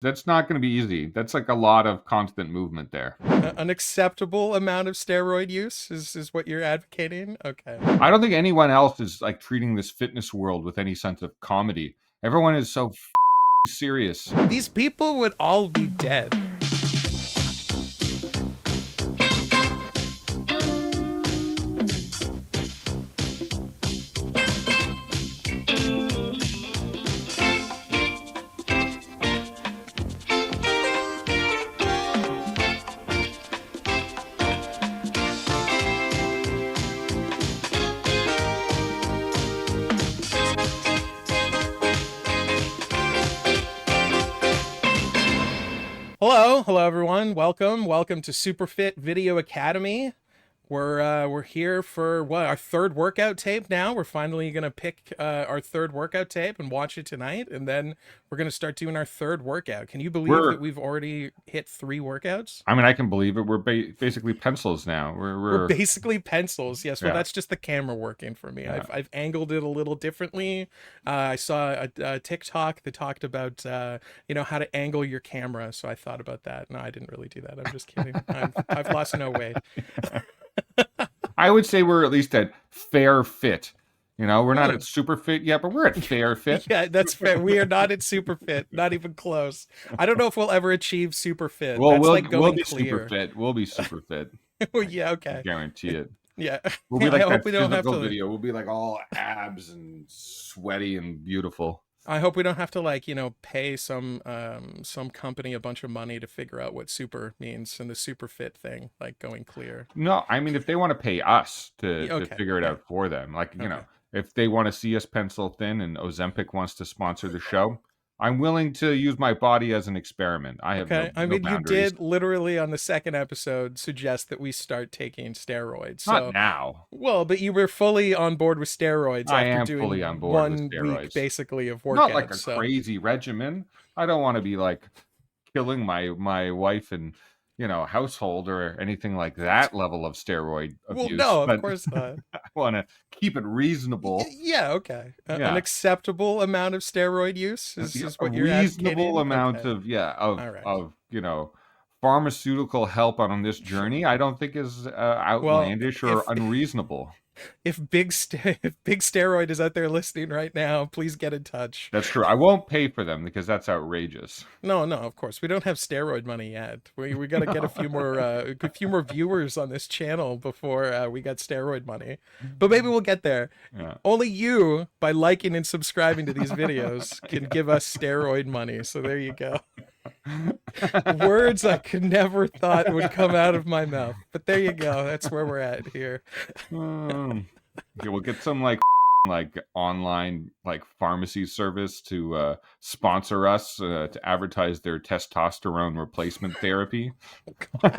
That's not gonna be easy. That's like a lot of constant movement there. An acceptable amount of steroid use is what you're advocating? Okay. I don't think anyone else is like treating this fitness world with any sense of comedy. Everyone is so serious. These people would all be dead. Hello everyone. Welcome to Superfit Video Academy. We're here for our third workout tape now. We're finally gonna pick our third workout tape and watch it tonight, and then we're gonna start doing our third workout. Can you believe We're that we've already hit 3 workouts? I mean, I can believe it. We're basically pencils now. We're We're basically pencils. Yes, well, yeah, that's just the camera working for me. yeah. I've angled it a little differently. I saw a TikTok that talked about how to angle your camera, so I thought about that. No, I didn't really do that. I'm just kidding. I've lost no weight. I would say we're at least at fair fit. You know, we're not Oh, at super fit yet, but we're at fair fit. yeah, that's fair. We are not at super fit, not even close. I don't know if we'll ever achieve super fit. Well, That's we'll like we'll going be super clear. fit. We'll be super fit. Well, yeah, okay. Guarantee it. Yeah. We'll be Yeah, I like hope that we don't have physical to video. We'll be like all abs and sweaty and beautiful. I hope we don't have to pay some company a bunch of money to figure out what super means and the super fit thing, like going clear. No, I mean, if they want to pay us to Okay. figure it Yeah. out for them, like, Okay. if they want to see us pencil thin and Ozempic wants to sponsor the show, I'm willing to use my body as an experiment. I have Okay. I no mean, you boundaries. did literally on the second episode suggest that we start taking steroids. Not So, now. well, but you were fully on board with steroids I after am fully on doing board with 1 week steroids. basically of Not like workouts. a So, crazy regimen. I don't want to be like killing my wife and household or anything like that level of steroid well, abuse, no, of but course not. I want to keep it reasonable. Yeah, okay. An Yeah. acceptable amount of steroid use Yeah, is a what you're reasonable advocating? amount Okay. of yeah All right. of pharmaceutical help on this journey. I don't think is Well, outlandish or unreasonable. if Big Steroid is out there listening right now, please get in touch. That's true. I won't pay for them because that's outrageous. No, no, of course we don't have steroid money yet. We got to get a few more viewers on this channel before we got steroid money. But maybe we'll get there. Yeah. Only you, by liking and subscribing to these videos, can give us steroid money. So there you go. Words I could never thought would come out of my mouth. But there you go. That's where we're at here. Okay, we'll get some like online like pharmacy service to sponsor us to advertise their testosterone replacement therapy. We'll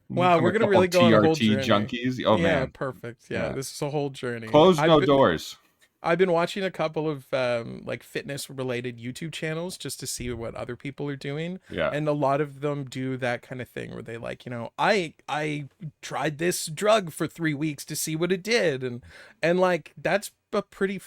Wow, become we're a gonna couple really go on a whole TRT journey. junkies. Oh Yeah, man, perfect. Yeah, yeah. this is a whole journey. Close no doors. I've been watching a couple of like fitness related YouTube channels just to see what other people are doing, Yeah. and a lot of them do that kind of thing where they I tried this drug for 3 weeks to see what it did, and like that's a pretty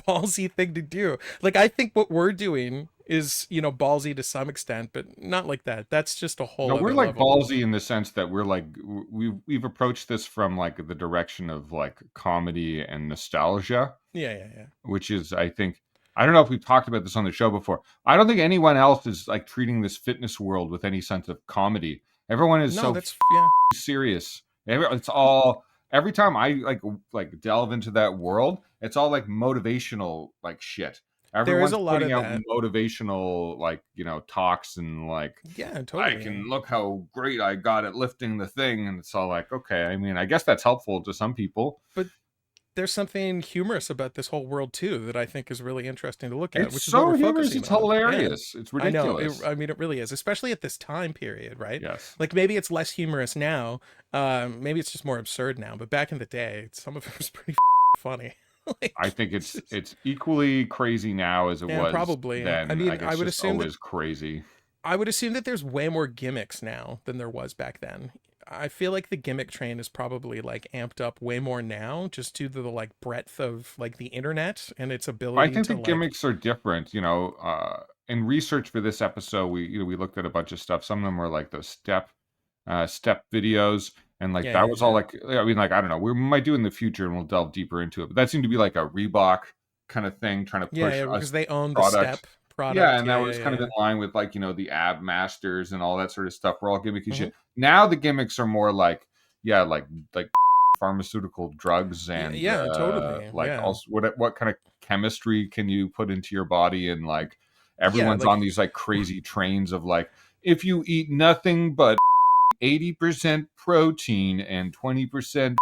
ballsy thing to do. Like I think what we're doing is ballsy to some extent, but not like that. That's just a No, whole we're other like level. ballsy in the sense that we're like we've approached this from like the direction of like comedy and nostalgia, Yeah, yeah, yeah. which is I don't know if we've talked about this on the show before. I don't think anyone else is like treating this fitness world with any sense of comedy. Everyone is No, so that's yeah. serious. It's all every time I like delve into that world, it's all like motivational like shit. There is Everyone's a lot putting of out that. motivational like talks and like Yeah, I totally. can look how great I got at lifting the thing, and it's all like okay. I mean, I guess that's helpful to some people. But there's something humorous about this whole world too that I think is really interesting to look at, It's which is what so we're humorous. focusing It's on. Yeah. hilarious. It's I know. ridiculous. I mean, it really is, especially at this time period, right? Yes. Like maybe it's less humorous now. Maybe it's just more absurd now. But back in the day, some of it was pretty funny. I Like, think it's it's just, it's equally crazy now as it yeah, was probably. I then. mean, Like it's just always crazy. I would assume that there's way more gimmicks now than there was back then. I feel like the gimmick train is probably like amped up way more now, just due to the like breadth of like the internet and its I ability think the to like. gimmicks are different. In research for this episode, we looked at a bunch of stuff. Some of them were like those step videos, and like Yeah, that yeah, was all yeah. like, I mean, like, I don't know, we might do in the future, and we'll delve deeper into it. But that seemed to be like a Reebok kind of thing, trying to Yeah, push yeah, us because they own the product. step Yeah, product. and Yeah, that yeah, was kind of in yeah, line with like the Ab Masters and all that sort of stuff. We're all gimmicky yeah. shit. Now the gimmicks are more like, yeah, like pharmaceutical drugs Yeah, and yeah, totally. like Yeah. also what kind of chemistry can you put into your body, and like Yeah, everyone's on like these like crazy trains of like, if you eat nothing but 80% protein and 20%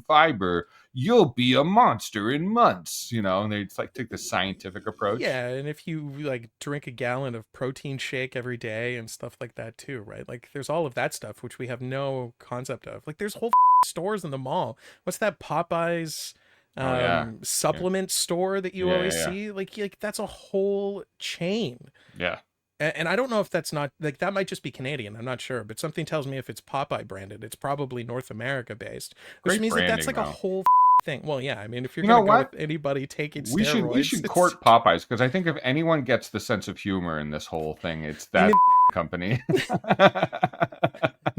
fiber, you'll be a monster in months, and they just like take the scientific approach. yeah, and if you like drink a gallon of protein shake every day and stuff like that too, right? Like there's all of that stuff which we have no concept of. Like there's whole stores in the mall. What's that Popeyes Oh yeah. Yeah. supplement store that you Yeah, always yeah, yeah. see? Like that's a whole chain. Yeah. And I don't know if that's not like that might just be Canadian. I'm not sure, but something tells me if it's Popeye branded, it's probably North America based, which Great means that that's branding like a though. whole thing. Well, yeah, I mean, if you're You know gonna go what? with anybody taking We steroids, should it's. court Popeyes, because I think if anyone gets the sense of humor in this whole thing, it's You that mean company.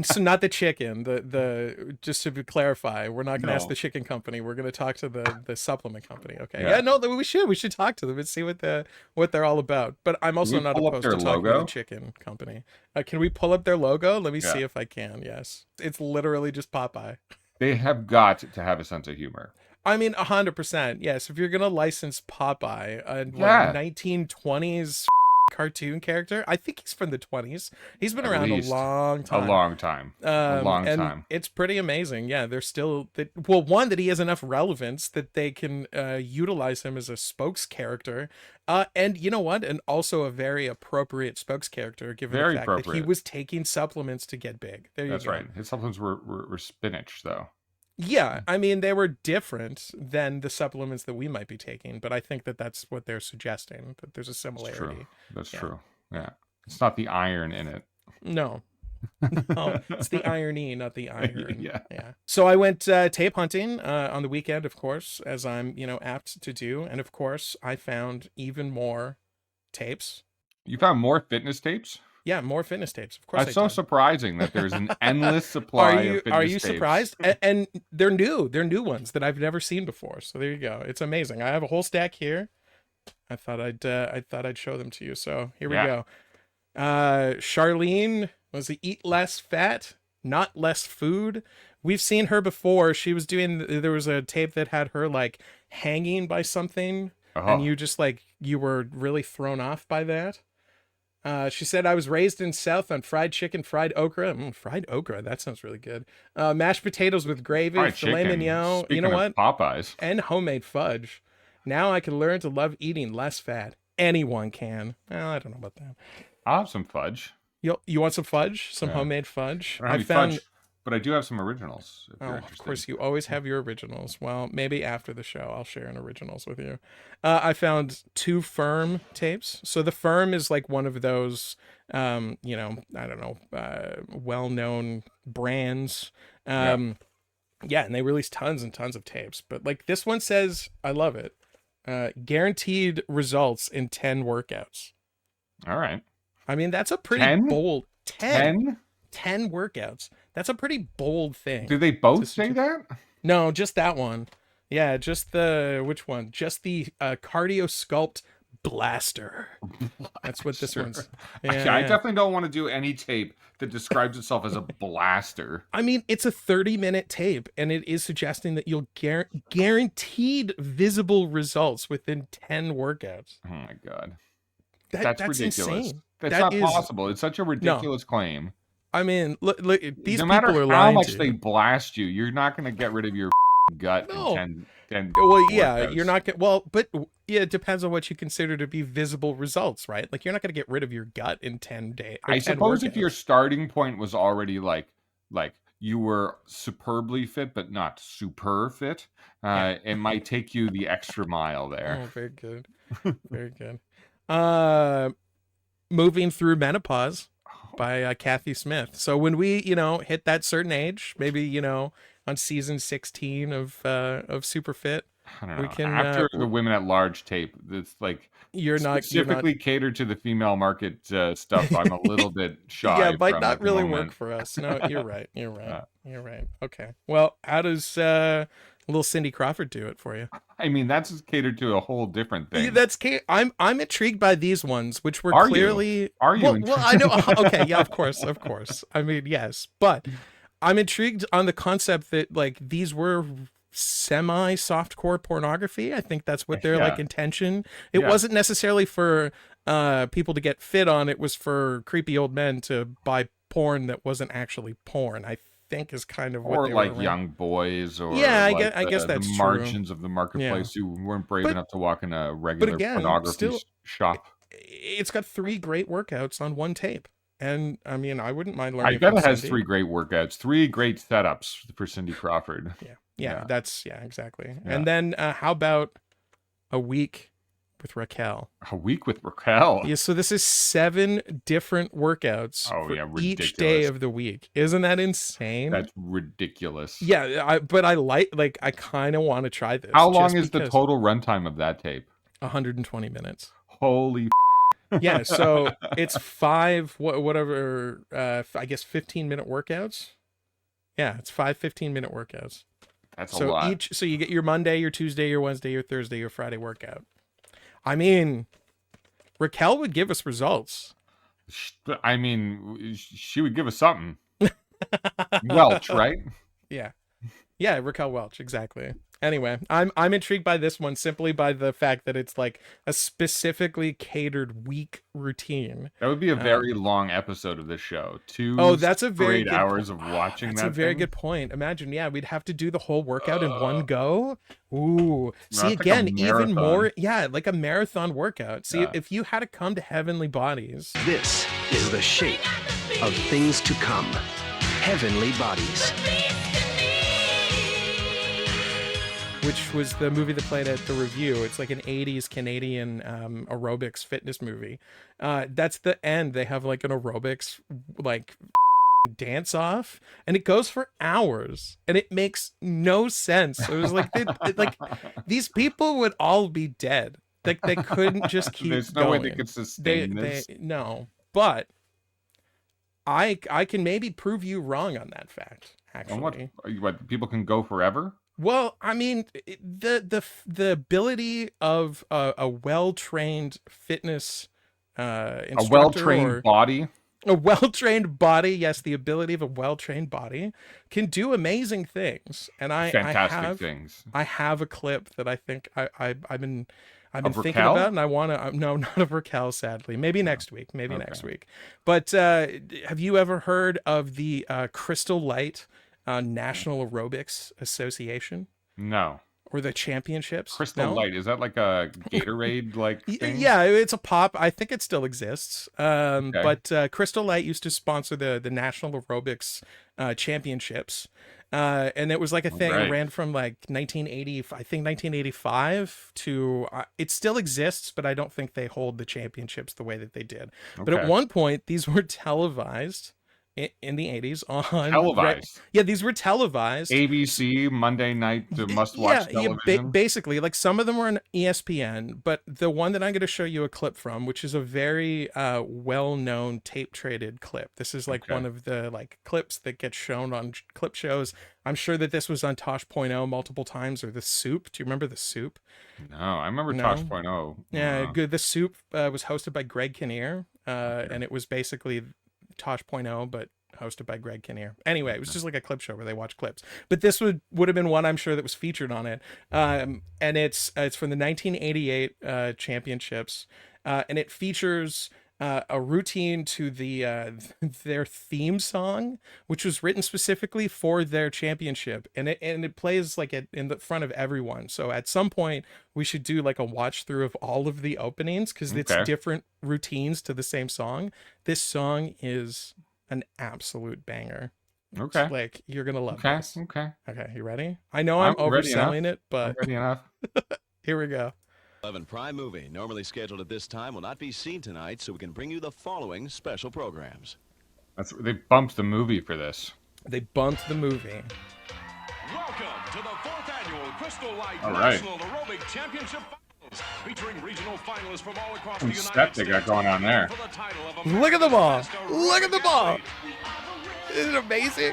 so not the chicken? The just to clarify, we're not gonna ask the No. chicken company. We're gonna talk to the supplement company. Okay? Yeah, Yeah. no, we should talk to them and see what they're all about. But I'm Can also we not pull up opposed their to talking to the logo? chicken company. Can we pull up their logo? Let me Yeah. see if I can. Yes, it's literally just Popeye. They have got to have a sense of humor. I mean, 100%. Yes, if you're gonna license Popeye, what a Yeah. 1920s cartoon character. I think he's from the 20s. He's been At around a least long a time. long time. A long And time. it's pretty amazing. Yeah, they're still that. Well, one that he has enough relevance that they can utilize him as a spokes character. And you know what? And also a very appropriate spokes character, given the Very fact that he appropriate. was taking supplements to get big. There you That's go. right. His supplements were spinach, though. Yeah, I mean they were different than the supplements that we might be taking, but I think that that's what they're suggesting, that there's a It's true. similarity. That's Yeah. true. Yeah. It's not the iron in it. No, no, it's the irony, not the iron. Yeah. Yeah. So I went tape hunting on the weekend, of course, as I'm, apt to do, and of course I found even more tapes. You found more fitness tapes? Yeah, more fitness tapes. Of course That's I so did. surprising that there's an endless Are supply of you fitness tapes. surprised? And they're new. They're new ones that I've never seen before. So there you go. It's amazing. I have a whole stack here. I thought I'd show them to you. So here we Yeah. go. Charlene was the eat less fat, not less food. We've seen her before. She was doing there was a tape that had her like hanging by something, and Oh, you were really thrown off by that. She said, I was raised in South on fried chicken, fried okra. Fried okra, that sounds really good. Mashed potatoes with gravy, fried filet chicken. mignon. You know Speaking of what? Popeyes. And homemade fudge. Now I can learn to love eating less fat. Anyone can. Well, I don't know about that. I'll have some fudge. You want some fudge? Some Yeah. homemade fudge? I don't have I any found. fudge, but I do have some originals, if Oh, you're of interested. course, you always have your originals. Well, maybe after the show, I'll share an originals with you. I found 2 Firm tapes. So the Firm is like one of those, I don't know, well-known brands. Yeah, and they release tons and tons of tapes. But like this one says, I love it. Guaranteed results in 10 workouts. All right. I mean, that's a pretty 10? bold 10? 10 workouts. That's a pretty bold thing. Do they both say that? No, just that one. Yeah, just which one? Just the Cardio Sculpt Blaster. That's what this one's. I Yeah. definitely don't want to do any tape that describes itself as a blaster. I mean, it's a 30-minute tape, and it is suggesting that you'll guaranteed visible results within 10 workouts. Oh my god. That's ridiculous. insane. That's That not is- possible. It's such a ridiculous claim. I mean, look, these No people matter are how lying much to they you. blast you, you're not going to get rid of your gut No. in 10 Well, yeah, workouts. you're not gonna. Well, but yeah, it depends on what you consider to be visible results, right? Like you're not gonna get rid of your gut in 10 days. I suppose if your workouts. starting point was already like you were superbly fit but not super fit, it might take you the extra mile there. Oh, very good, very good. Moving through menopause. by Kathy Smith. So when we, hit that certain age, maybe, on season 16 of Super Fit, I don't we know. can, After the Women at Large tape, that's like you're not, specifically catered to the female market stuff. I'm a little bit yeah, shy might from not at the really work moment. for us. No, you're right. You're right. Uh, You're right. Okay. Well, how does, little Cindy Crawford do it for you? I mean, that's catered to a whole different Yeah, thing. I'm intrigued by these ones, which were Are you? clearly Are you? well I know okay, yeah, of course, of course. I mean, yes, but I'm intrigued on the concept that like these were semi softcore pornography. I think that's what their like Yeah. intention. It Yeah. wasn't necessarily for people to get fit on. It was for creepy old men to buy porn that wasn't actually porn. I think is kind of what Or they were like around. young boys, or Yeah, like I guess the that's true. margins of the Yeah, marketplace who weren't brave but enough to walk in a but regular again, pornography still shop. it's got 3 great workouts on one tape. And I mean, I wouldn't mind I learning bet from it has Cindy. 3 great workouts, 3 great setups for Cindy Crawford. Yeah. Yeah, Yeah. yeah, exactly. Yeah. And then how about a week with Raquel? A week with Raquel. Yeah, so this is 7 different workouts Oh for yeah, each day ridiculous. of the week. Isn't that insane? That's ridiculous. Yeah, but I like I kind of want to try this How long just is the because total runtime of that tape? 120 minutes. Holy Yeah, so it's 5 whatever I guess 15-minute workouts. Yeah, it's 5 15-minute workouts. That's a So lot. so you get your Monday, your Tuesday, your Wednesday, your Thursday, your Friday workout. I mean, Raquel would give us results. I mean, she would give us something. Welch, right? Yeah. Yeah, Raquel Welch, exactly. Anyway, I'm intrigued by this one simply by the fact that it's like a specifically catered week routine. That would be a very long episode of this show. Oh, 2 that's a very straight good hours of watching That's a that very thing. good point. Imagine, yeah, we'd have to do the whole workout in one go. Ooh. See That's like a again, even marathon. more, yeah, like a marathon workout. See, Yeah. if you had to come to Heavenly Bodies. This is the shape of things to come. Heavenly Bodies. Which was the movie that played at the Review. It's like an 80s Canadian aerobics fitness movie. That's the end. They have like an aerobics like dance off, and it goes for hours, and it makes no sense. It was like like these people would all be dead. Like they couldn't just keep There's no going. way they could sustain they this. no, but I can maybe prove you wrong on that fact. And Actually, what people can go forever? well, I mean, the ability of a well-trained fitness A instructor well-trained or body. a well-trained body, yes, the ability of a well-trained body can do amazing things. And Fantastic things. I have a clip that I think I've been Of thinking Raquel? about, and I want to no, not of Raquel, sadly. Maybe next week. Maybe Okay. next week. But have you ever heard of the Crystal Light National Aerobics Association No. or the championships? Crystal No? Light. Is that like a Gatorade like thing? Yeah, it's a pop. I think it still exists. Okay. But Crystal Light used to sponsor the National Aerobics Championships. And it was like a thing. Right. It ran from like 1985 to it still exists, but I don't think they hold the championships the way that they did. But at Okay. one point, these were televised in the 80s on Televised. yeah, these were televised. ABC Monday night must-watch television. Basically, like some of them were on ESPN, but the one that I'm going to show you a clip from, which is a very well-known tape-traded clip. This is like Okay. one of the like clips that gets shown on clip shows. I'm sure that this was on Tosh.0 multiple times, or The Soup. Do you remember The Soup? No, I remember No? Tosh.0. Yeah, good. The Soup was hosted by Greg Kinnear, and it was basically Tosh.0, but hosted by Greg Kinnear. Anyway, it was just like a clip show where they watch clips. But this would have been one I'm sure that was featured on it. And it's from the 1988 championships, and it features a routine to the their theme song, which was written specifically for their championship, and it plays like in the front of everyone. So at some point we should do like a watch through of all of the openings because it's Okay. different routines to the same song. This song is an absolute banger. Okay. Like you're gonna love Okay. this. Okay. Okay, you ready? I know I'm I'm ready enough. overselling it, I'm but ready enough. here we go. 11 Prime movie, normally scheduled at this time, will not be seen tonight, so we can bring you the following special programs. They bumped the movie for this. They bumped the movie. Welcome to the 4th annual Crystal Light All right. National Aerobic Championship Finals, featuring regional finalists from all across Some the United step States. they got going on there. For the title of Look at the ball. Best Look at the aerobic ball. athlete. Isn't it amazing?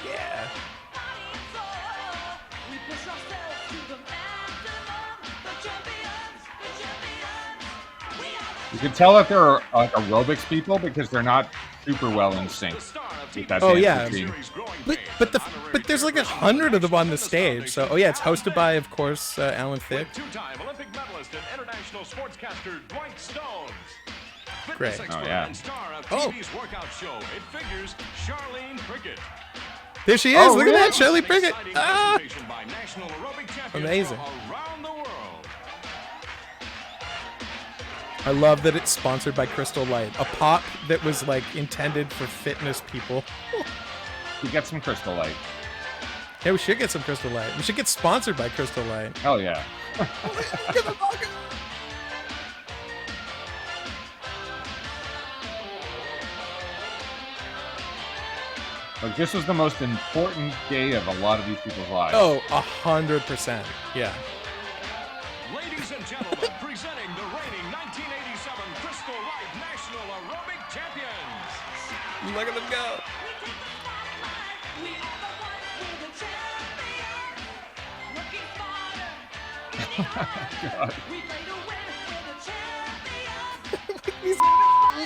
Yeah. You can tell that they're like aerobics people because they're not super well in sync with that Oh, dance yeah. routine. But there's like 100 of them on the stage. So it's hosted by, of course, Alan Thicke. Two-time Olympic medalist and international sportscaster Dwight Stones. Great. Fitness expert yeah. and star of Oh. TV's workout show, It Figures, Charlene Prickett. There she is. Oh, Look at that, really? Shirley Prickett. Exciting Ah! presentation by national aerobic champions Amazing. from around the world. I love that it's sponsored by Crystal Light, a pop that was like intended for fitness people. You get some Crystal Light. Yeah, we should get some Crystal Light. We should get sponsored by Crystal Light. Hell yeah. Like, this was the most important day of a lot of these people's lives. Oh, 100%. Yeah. Ladies and gentlemen, presenting the reigning 1987 Crystal Light National Aerobic Champions. Look at them go. These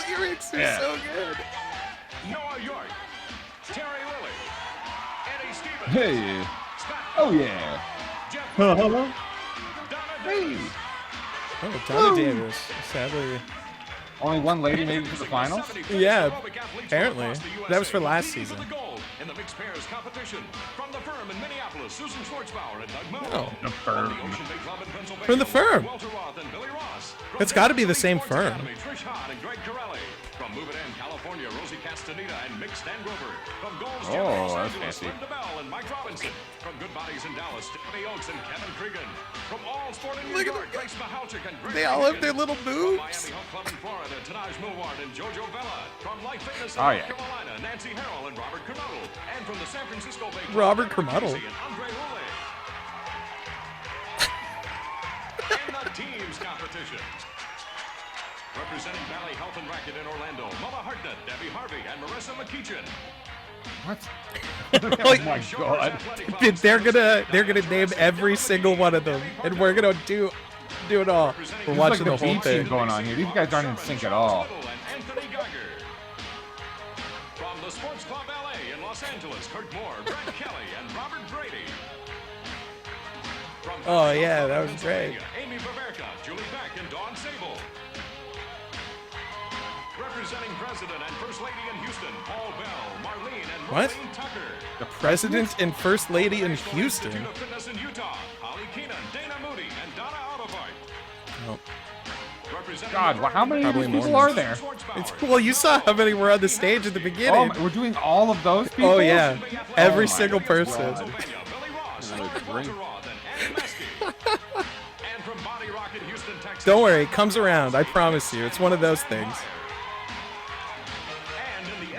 lyrics are Yeah. so good. Noah York, Terry Lilly, Eddie Stevens, Hey. Scott, Oh, yeah. Jeff, Hey. Donna Davis, Oh, Donna Davis. Sadly. Only one lady made it to the finals? Yeah, apparently. That was for last season. In the mixed pairs competition, from the firm in Minneapolis, Susan Schwartzbauer and Doug Moe. Oh. The firm. From the Ocean Bay Club in Pennsylvania, From the firm. Walter Roth and Billy Ross. From It's gotta be the Sports same firm. Academy, Trish Hahn and Greg Corelli. From Move It In, California, Rosie Castaneda and Mick Stan Grover. From Gold's Gym, Oh, Los that's Angeles, fancy. Linda Bell and Mike Robinson. From Good Bodies in Dallas, Stephanie Oakes and Kevin Cregan. From All Sport in New Look at York, them. Grace Mahalchik and Greg They all have Regan. their little From boobs. Miami Health Club in Florida, Tanaj Milward and Jojo Bella. From Life Fitness in Oh, North yeah. Carolina, Nancy Harrell and Robert Kernodle. And from the San Francisco Bay Club, Robert Eric Kermudle. Casey and Andre Rule. In the teams competition. Representing Valley Health and Racket in Orlando, Mama Hartnett, Debbie Harvey, and Marissa McKeechin. What? Oh my God. They're gonna name every single one of them, and we're gonna do it all. We're This is watching like the whole B team thing. going on here. These guys aren't in sync at all. And Anthony Geiger. From the Sports Club LA in Los Angeles, Kurt Moore, Brad Kelly, and Robert Brady. From Oh, Valley yeah, Health that Club, was great. Pennsylvania, Amy Baberka, Julie Beck, and Dawn Sable. Representing President and First Lady in Houston, Paul Bell, Marlene, and What? Marlene Tucker. The president and first lady in National Houston. Institute of Fitness in Utah, Holly Keenan, Dana Moody, and Donna Autobart. Oh. Representing God, well, how many of Probably these people more are there? Well, you saw how many were on the stage at the Oh, beginning. we're doing all of those people? Oh yeah, every Oh, my single person. God. drink. Don't worry, it comes around. I promise you. It's one of those things.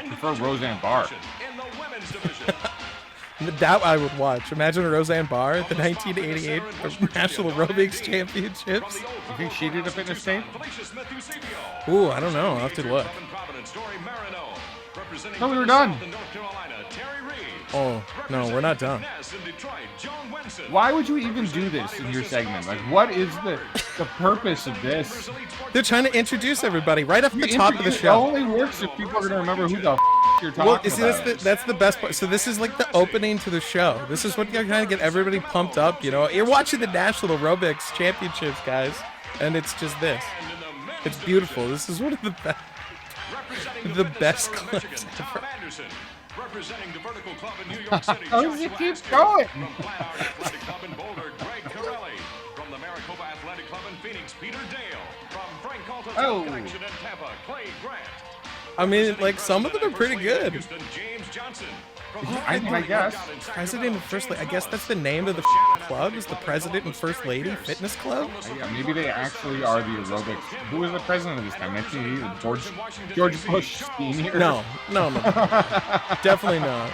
prefer Roseanne Barr. That I would watch. Imagine Roseanne Barr at the 1988 National Aerobics Championships. You think she did a fitness tape? Ooh, I don't know. I'll have to look. No, we were done. Oh, no, we're not done. Why would you even do this in your segment? Like, what is the purpose of this? They're trying to introduce everybody right off the You top of the introduce- It show. only works if people are going to remember who the you're talking Well, you see, about. that's the best part. So this is like the opening to the show. This is what you kind of get everybody pumped up. You know, you're watching the National Aerobics Championships, guys, and it's just this. It's beautiful. This is one of the best clips ever. Representing the Vertical Club in New York City, How does it Joshua keep Astor. going? From Flat Art Athletic Club in Boulder, Greg Corelli. From the Maricopa Athletic Club in Phoenix, Peter Dale. From Frank Calta's Oh. Connection in Tampa, Clay Grant. I mean, like, some of them are pretty good. Houston, James Johnson. From I guess. President and First Lady. I guess that's the name of the clubs, the president and first lady fitness club. Yeah, maybe they actually are the aerobics. Who was the president of this time? 1980? George Bush Sr.? No. Definitely not.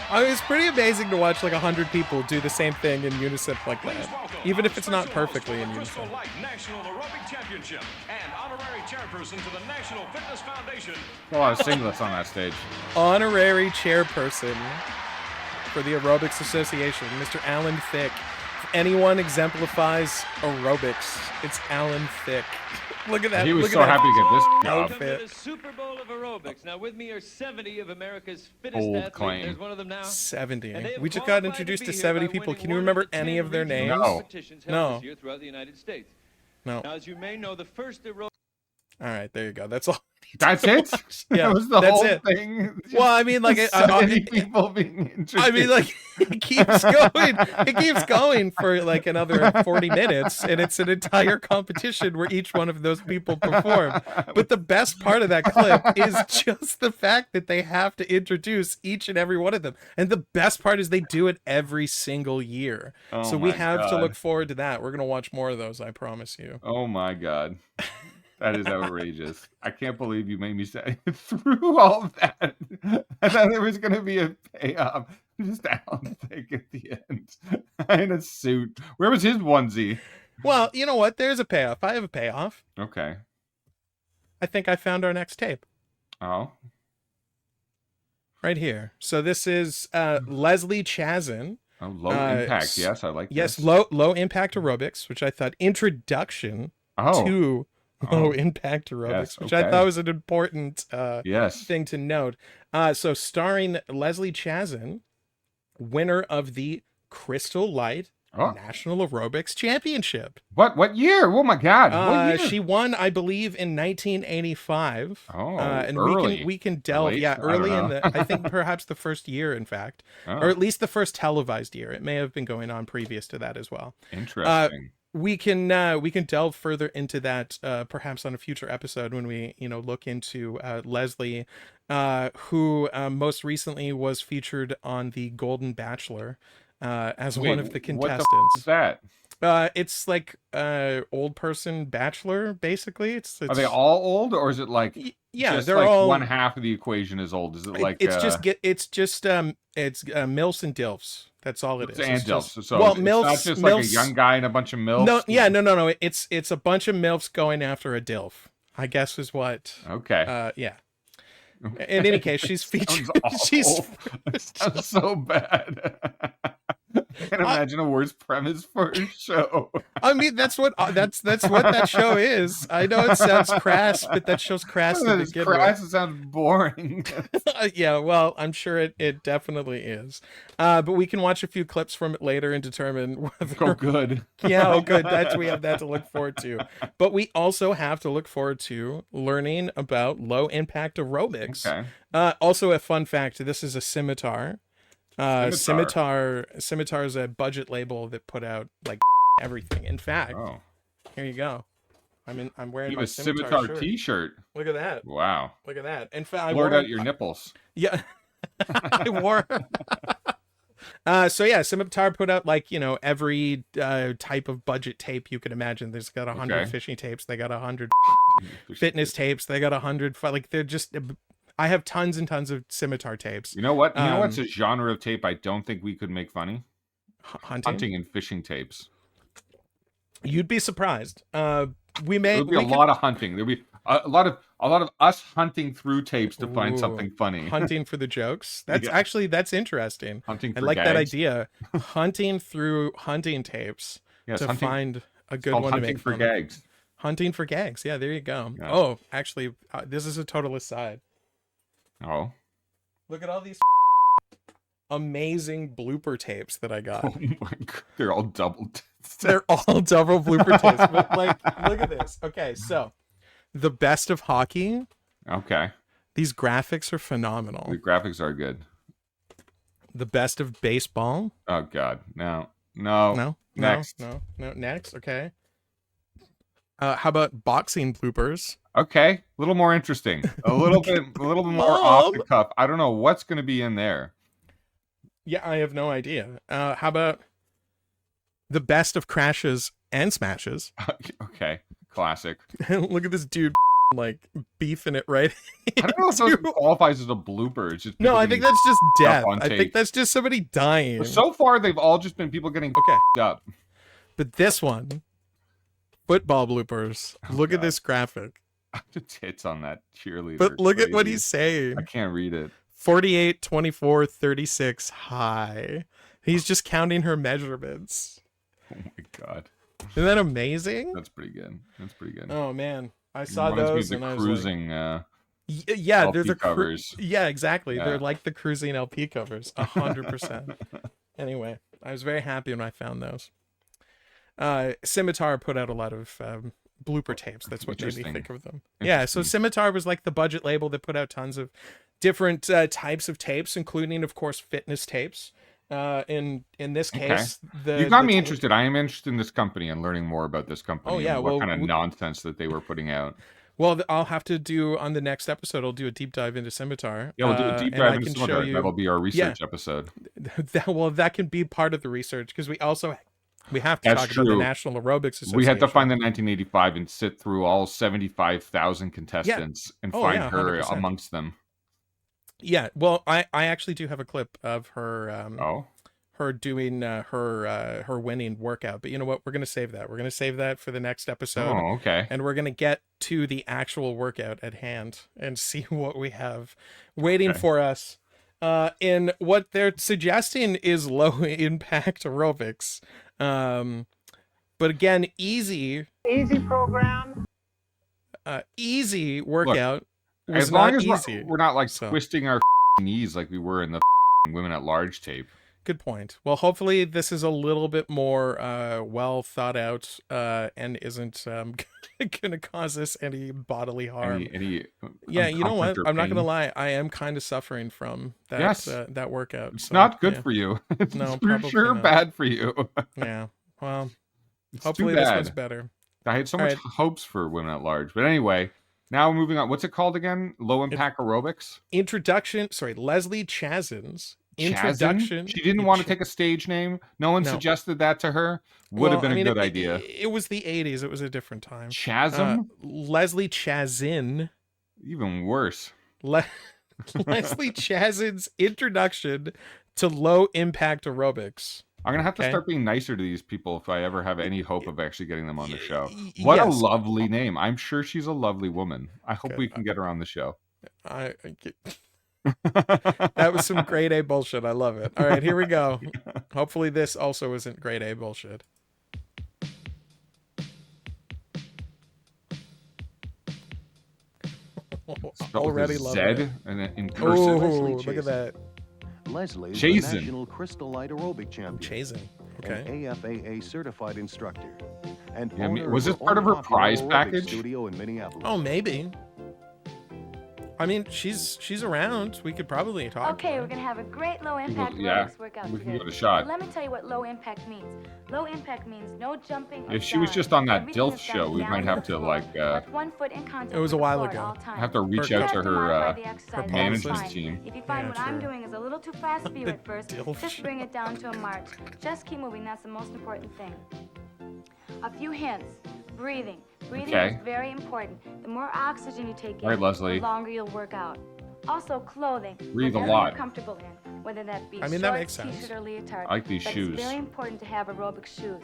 I mean, it's pretty amazing to watch like 100 people do the same thing in unison like that, even if it's not perfectly in unison. National Aerobic Championship and honorary chairperson to the National Fitness Foundation. A lot of singlets on that stage. Honorary chairperson for the Aerobics Association, Mr. Alan Thicke. If anyone exemplifies aerobics, it's Alan Thicke. Look at that. He was Look so at that happy to get this outfit. job. Welcome to the Super Bowl of aerobics. Now with me are 70 of America's fittest Bold athletes. claim. There's one of them now. 70. And they have We just got qualified introduced to to be 70 here by people. winning Can you one remember the any 10 of their regional names? No. competitions held No. this year throughout the United States. No. Now, as you may know, the first aerobic All right, there you go. That's all. That's it? Yeah, That was the that's whole it. thing? Well, I mean, like, So many people being interested. I mean, like, it keeps going. It keeps going for like another 40 minutes, and it's an entire competition where each one of those people perform. But the best part of that clip is just the fact that they have to introduce each and every one of them. And the best part is they do it every single year. Oh So we my have to God. look forward to that. We're going to watch more of those, I promise you. Oh my God. That is outrageous. I can't believe you made me say through all of that. I thought there was going to be a payoff. Just Alan Thicke at the end in a suit. Where was his onesie? Well, you know what? There's a payoff. I have a payoff. Okay. I think I found our next tape. Oh. Right here. So this is Leslie Chazin. Oh, low impact. Yes, I like Yes, this. low impact aerobics, which I thought introduction to low impact aerobics, Yes, which I okay. thought was an important Yes. thing to note. So starring Leslie Chazin, winner of the Crystal Light Oh. National Aerobics Championship. What year? Oh my God. What year? She won, I believe, in 1985. Oh, and early. we can delve, Late? yeah, I early don't in know. the, I think perhaps the first year, in fact, Oh, or at least the first televised year. It may have been going on previous to that as well. interesting. We can delve further into that perhaps on a future episode when we look into Leslie, who most recently was featured on the Golden Bachelor as one of the contestants. What the f- is that? It's like old person bachelor, basically. It's Are they all old, or is it like yeah, just they're like all one half of the equation is old? Is it like it's milfs and dilfs. That's all it is. and It's dilfs? just- So well, it's milfs, not just like a milfs- young guy and a bunch of milfs. No. It's a bunch of milfs going after a dilf, I guess is what. Okay. Yeah. In any case, she's featured. Sounds awful. She's It sounds so bad. I can't imagine a worse premise for a show. I mean, that's what that show is. I know it sounds crass, but that show's crass to It's begin crass. It sounds boring. with. Yeah, well, I'm sure it definitely is. But we can watch a few clips from it later and determine whether. Oh, good. Yeah, oh, good. We have that to look forward to. But we also have to look forward to learning about low impact aerobics. Okay. Also, a fun fact: this is a Scimitar. Scimitar. Scimitar is a budget label that put out like everything. In fact, Oh, here you go. I'm wearing you my have a Scimitar shirt. T-shirt. Look at that. Wow. Look at that. In fact, I Blurred wore out your nipples. Yeah. I wore. So yeah, Scimitar put out like every type of budget tape you can imagine. There's got 100 Okay. fishing tapes. They got 100 fitness tapes. They got 100. Like they're just. I have tons and tons of Scimitar tapes. You know what? You know what's a genre of tape I don't think we could make funny? Hunting. And fishing tapes. You'd be surprised. We may. There would be a lot of hunting. There'd be a lot of us hunting through tapes to find Ooh, something funny. Hunting for the jokes. That's Yeah. actually interesting. Hunting I for like that gags. idea. Hunting through hunting tapes Yes, to hunting, find a good called one to hunting make for fun of. gags. Hunting for gags. Yeah, there you go. Yeah. Oh, actually, this is a total aside. Oh. Look at all these amazing blooper tapes that I got. Oh my God. They're all doubled. They're all double blooper tapes. But like, look at this. Okay, so the best of hockey. Okay. These graphics are phenomenal. The graphics are good. The best of baseball. Oh God. No. Next. Okay. How about boxing bloopers? Okay, a little more interesting. A little bit more off the cuff. I don't know what's going to be in there. Yeah, I have no idea. How about the best of crashes and smashes? Okay, classic. Look at this dude like beefing it right. I don't know if those qualifies as a blooper. It's just No, people I think getting that's just death. on I tape. think that's just somebody dying. So far, they've all just been people getting Okay. up. But this one, football bloopers. Look at this graphic. The tits on that cheerleader. But look at what Crazy. he's saying. I can't read it. 48, 24, 36, high. He's just counting her measurements. Oh my god, Isn't that amazing? that's pretty good. That's pretty good. Oh man, I saw Reminds me of those the and I was cruising. yeah, they're LP the covers. Yeah, exactly. Yeah. They're like the cruising LP covers, 100%. Anyway, I was very happy when I found those. Scimitar put out a lot of blooper tapes. That's what made me Interesting. think of them. Yeah, so Scimitar was like the budget label that put out tons of different types of tapes, including, of course, fitness tapes. In this case, You got me interested. I am interested in this company and learning more about this company. Oh, yeah, and what well, kind of nonsense that they were putting out. Well, I'll have to do on the next episode. I'll do a deep dive into Scimitar. Yeah, we'll do a deep and I dive into can some show of that. you. That'll be our research episode. That can be part of the research because we have to That's talk about the true. National Aerobics Association. We had to find the 1985 and sit through all 75,000 contestants and Oh, find yeah, her 100%. amongst them. Yeah, well, I actually do have a clip of her her doing her winning workout. But you know what? We're gonna save that. We're gonna save that for the next episode. Oh, okay. And we're gonna get to the actual workout at hand and see what we have waiting for us. In what they're suggesting is low impact aerobics. But again, easy program. easy workout was As long not as easy. we're not like So. twisting our knees like we were in the Women at Large tape. Good point. Well, hopefully this is a little bit more well thought out and isn't going to cause us any bodily harm. Yeah, you know what? uncomfort or I'm not going to pain. lie. I am kind of suffering from that Yes. that workout. It's so, not good yeah. for you. It's No, for probably sure not. bad for you. Yeah. Well, It's hopefully too this bad. one's better. I had so All much right. hopes for Women at Large. But anyway, now moving on. What's it called again? Low Impact Aerobics? Leslie Chazin's Chazin? introduction. She didn't want to take a stage name. No one No. suggested that to her. Would have been a good it, idea. It was the 80s. It was a different time. Chasm? Leslie Chazin. Even worse. Leslie Chazin's introduction to low impact aerobics. I'm gonna have to Okay. start being nicer to these people if I ever have any hope of actually getting them on the show. What a Yes. lovely name! I'm sure she's a lovely woman. I hope Good. we can get her on the show. That was some grade A bullshit. I love it. All right, here we go. Hopefully this also isn't grade A bullshit. Spelled with a Already loving it. Z and then in cursive. Oh, Leslie look at Chazin. that. Leslie is Chazin. the National Crystal Light Aerobic Champion, Chasing. an Okay. AFAA certified instructor, and Yeah, I mean, owner was of this her part own of her popular prize aerobic package? studio in Minneapolis. Oh, maybe. I mean, she's around. We could probably talk. Okay, to we're her. gonna have a great low impact yeah, aerobics workout we can today. give it a shot. But let me tell you what low impact means. Low impact means no jumping or If she was stalling. just on that Everything DILF is done show, we down might on have the to floor, like with 1 foot in contact It was a with the while floor at ago. all times. have to reach Her- out to You have her modify the exercise her as management fine. team. If you find Yeah, what I'm true. doing is a little too fast for you The at first, DILF just show. bring it down to a march. Just keep moving. That's the most important thing. A few hints. Breathing. Breathing Okay. is very important. The more oxygen you take All right, in, Leslie. the longer you'll work out. Also, clothing. Breathe a Whatever lot. you're comfortable in, whether that be I mean, that shorts, makes sense. t-shirt, or leotard. I like these but shoes. It's very important to have aerobic shoes.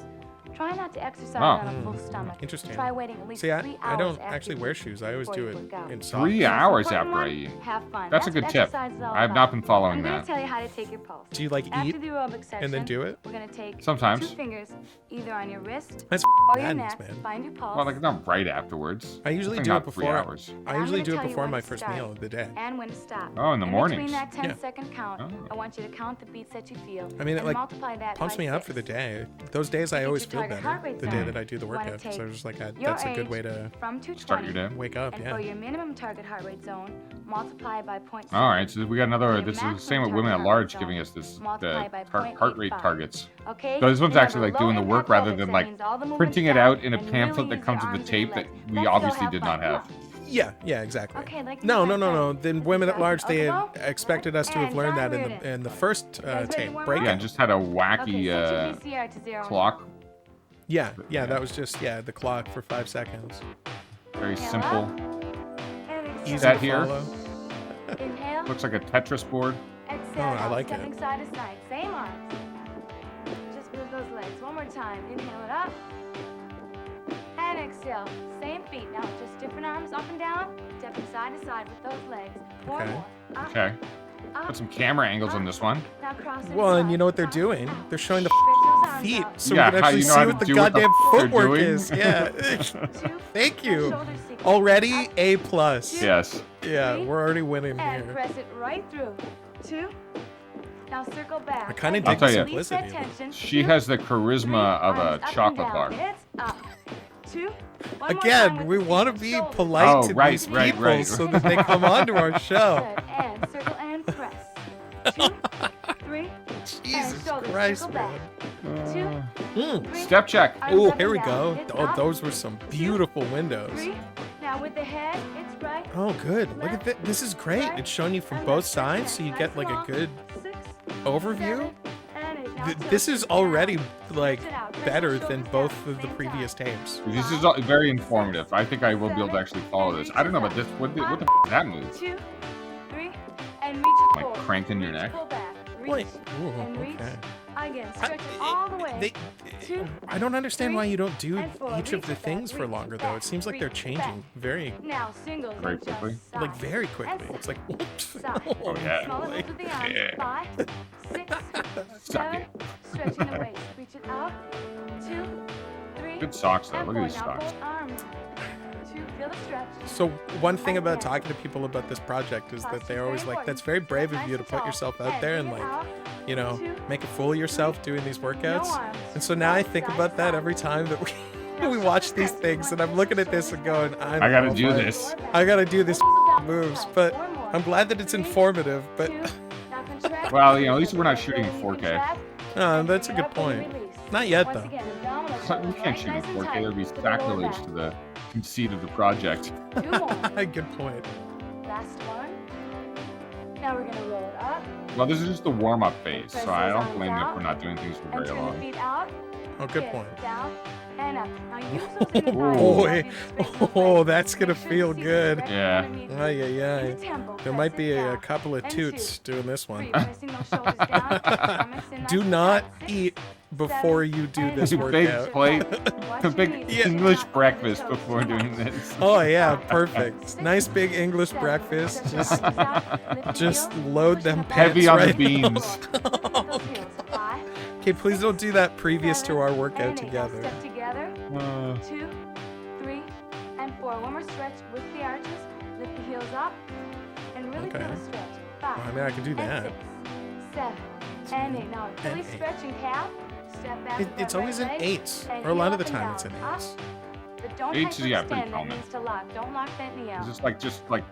Try not to exercise Oh. on a full stomach. Interesting. Try waiting at least See, 3 hours I don't after actually you wear eat shoes. I always before do you it work out. in The socks. 3 most hours important after I one, eat. Have fun. That's a good what tip. exercise is all I have not about. been following I'm gonna that. tell you how to take your pulse. Do you like After eat the aerobic section, and then do it? We're gonna take Sometimes. 2 fingers either on your wrist That's or your madness, neck. man. Find your pulse. Well, like not right afterwards. I usually Definitely do it not 3 before. hours. I I'm usually gonna do it tell you before when my to first start meal of the day. and when to stop. Oh, in the mornings. Between that 10 Yeah. second count, Oh. I want you to count the beats that you feel. I mean, it and like multiply that pumps by me up 6. for the day. Those days I Get always your feel target better. heart rate The day down. that I do the You wanna workout. So take I was just like, your that's a good age way to from 220 Start your day. wake up. and Yeah. for your minimum target heart rate zone, multiply by 0.7. All right, so we got another. Your This is the maximum same with Women at target Large heart giving zone, us this multiply by heart rate 0.85. targets. Okay? So this one's Then have actually a like doing the low work impact rather aerobics. than That like means all the movements printing it down out in a and pamphlet really that use comes your with the arms and tape that legs. we Let's go obviously have did fun. not have. Yeah, exactly. Okay, like no. you said. Then women at large, they had Elbow, expected us to have and learned that down rear in the first ready to tape. warm Break up? Yeah, it. and just had a wacky Okay, set your VCR to 0 clock. Yeah, Yeah. that was just the clock for 5 seconds. Very Inhale simple. up, and Easy exhale. That to here. follow. Inhale. Looks like a Tetris board. Exhale. I like it. Stepping side to side. Same arms. Just move those legs. One more time. Inhale it up. And exhale. Same feet. Now just different arms up and down. Stepping side to side with those legs. Four Okay. more. Up, Okay. up. Put some camera angles on this one. Now cross it Well, and side. you know what they're Up, doing? out. They're showing the Stretch those arms feet, out. so Yeah, we can how actually you know see how what to the do what the goddamn f- they're footwork doing? is. Yeah. Two. Thank Now you. shoulder sequence. Already Up, A plus. Yes. Yeah, three, we're already winning and here. press it right through. 2. Now circle back. I kinda And dig the release simplicity that of it. tension. She 2, has the charisma 3, of a arms up and chocolate down. bar. It's up. 2. One more time Again, with we the want to feet, be shoulders. polite Oh, to right, these right, people right. so that they come onto our show. Good. And circle and press. 2, 3, Jesus and shoulders. Christ, Circle back. man. 2, Mm. 3, Step check. arms Oh, up here and we down. go. It's Oh, up. those were some beautiful windows. 3. Now with the head, it's right. Oh, good. Look at that. This is great. It's showing you from both sides, so you get like a good 6, overview. 7, and 8. Now This tilt is it down. already like Stretch it out. Press better those than shoulders both down. of the Same previous time. tapes. This is all very informative. I think I will be able to actually follow this. I don't know about this. What the f- is that move? 2, 3, and reach it Like forward. cranking your Reach, neck? Pull back. Reach. Wait. Ooh, And reach. okay. Again, stretch it all the way. Two, I don't understand why you don't do and four. each of Reach the back, things for reach longer back, though. It seems like they're reach changing back. very Now singles Very and just quickly? side. like very quickly. And It's like oops. side. Oh, yeah. Smaller Boy. moves with the arms. Yeah. 5, 6, Suck 7. it. Stretching the waist. Reach it out. 2, 3. Good socks though. and Look at 4. these Now socks. both arms. 2. Feel the stretch. So one thing about talking to people about this project is that they're always like, that's very brave of you to put yourself out there and like, you know, make a fool of yourself doing these workouts. And so now I think about that every time that we watch these things, and I'm looking at this and going, I gotta oh do my- this. I gotta do this moves, but I'm glad that it's informative. But Well, you know, at least we're not shooting in 4K. that's a good point. Not yet though. We can't shoot in 4K. That would be sacrilege to the conceit of the project. 2 more. Good point. Last one. Now we're gonna roll it up Well, this is just the warm-up phase, so I don't blame you for not doing things for and very turn the long. feet out. Oh, good Kick point. Down and up. Now use those inner thighs. Boy, Straighten those oh, legs. that's gonna Make sure you feel see the good. stretch Yeah. underneath you. Ay, ay, In ay. the tempo, There press might it be a down. couple of And toots 2, doing this 3. one. Pressing those shoulders down. Stomachs in nice Do and not tight. 6, eat before you do this Big workout. plate, Watch a your big knees. Yeah. English Top of the breakfast toes. before doing this. Oh yeah, perfect. Nice big English breakfast. Just load them pants Heavy on the right beans. Okay, please don't do that previous to our workout and 8. Now together. Step together. 2, 3, and 4. One more stretch with the arches. Lift the heels up and really feel Okay. the stretch. 5. I mean, I can do and that. 6, 7, and 8. Now really And 8. stretching calf. Step back. It, with that it's always in right leg, eights, and or a lot heel of the up and time it's in down. eights. Up, but don't Eights is, yeah, pretty hyperextend. That common. means to lock. Don't lock that knee out. Just like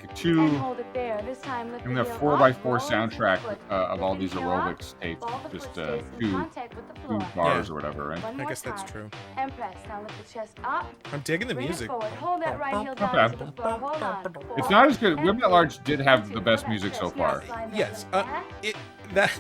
And two hold it there. This time lift in the the heel 4x4 up, roll into the soundtrack foot. of all Lift the these heel up, aerobics tapes. ball the Just foot stays in two contact with the floor. bars Yeah. or whatever, right? One I more guess that's time. true. And press. Now lift the chest up. I'm digging the Bring music. it forward. Hold that right heel down bad. to the floor. Hold on. It's 4, not as good. and Women at 3, Large did have and the 2. best Hold that music so stretch. Now far. slide that Yes, leg back. that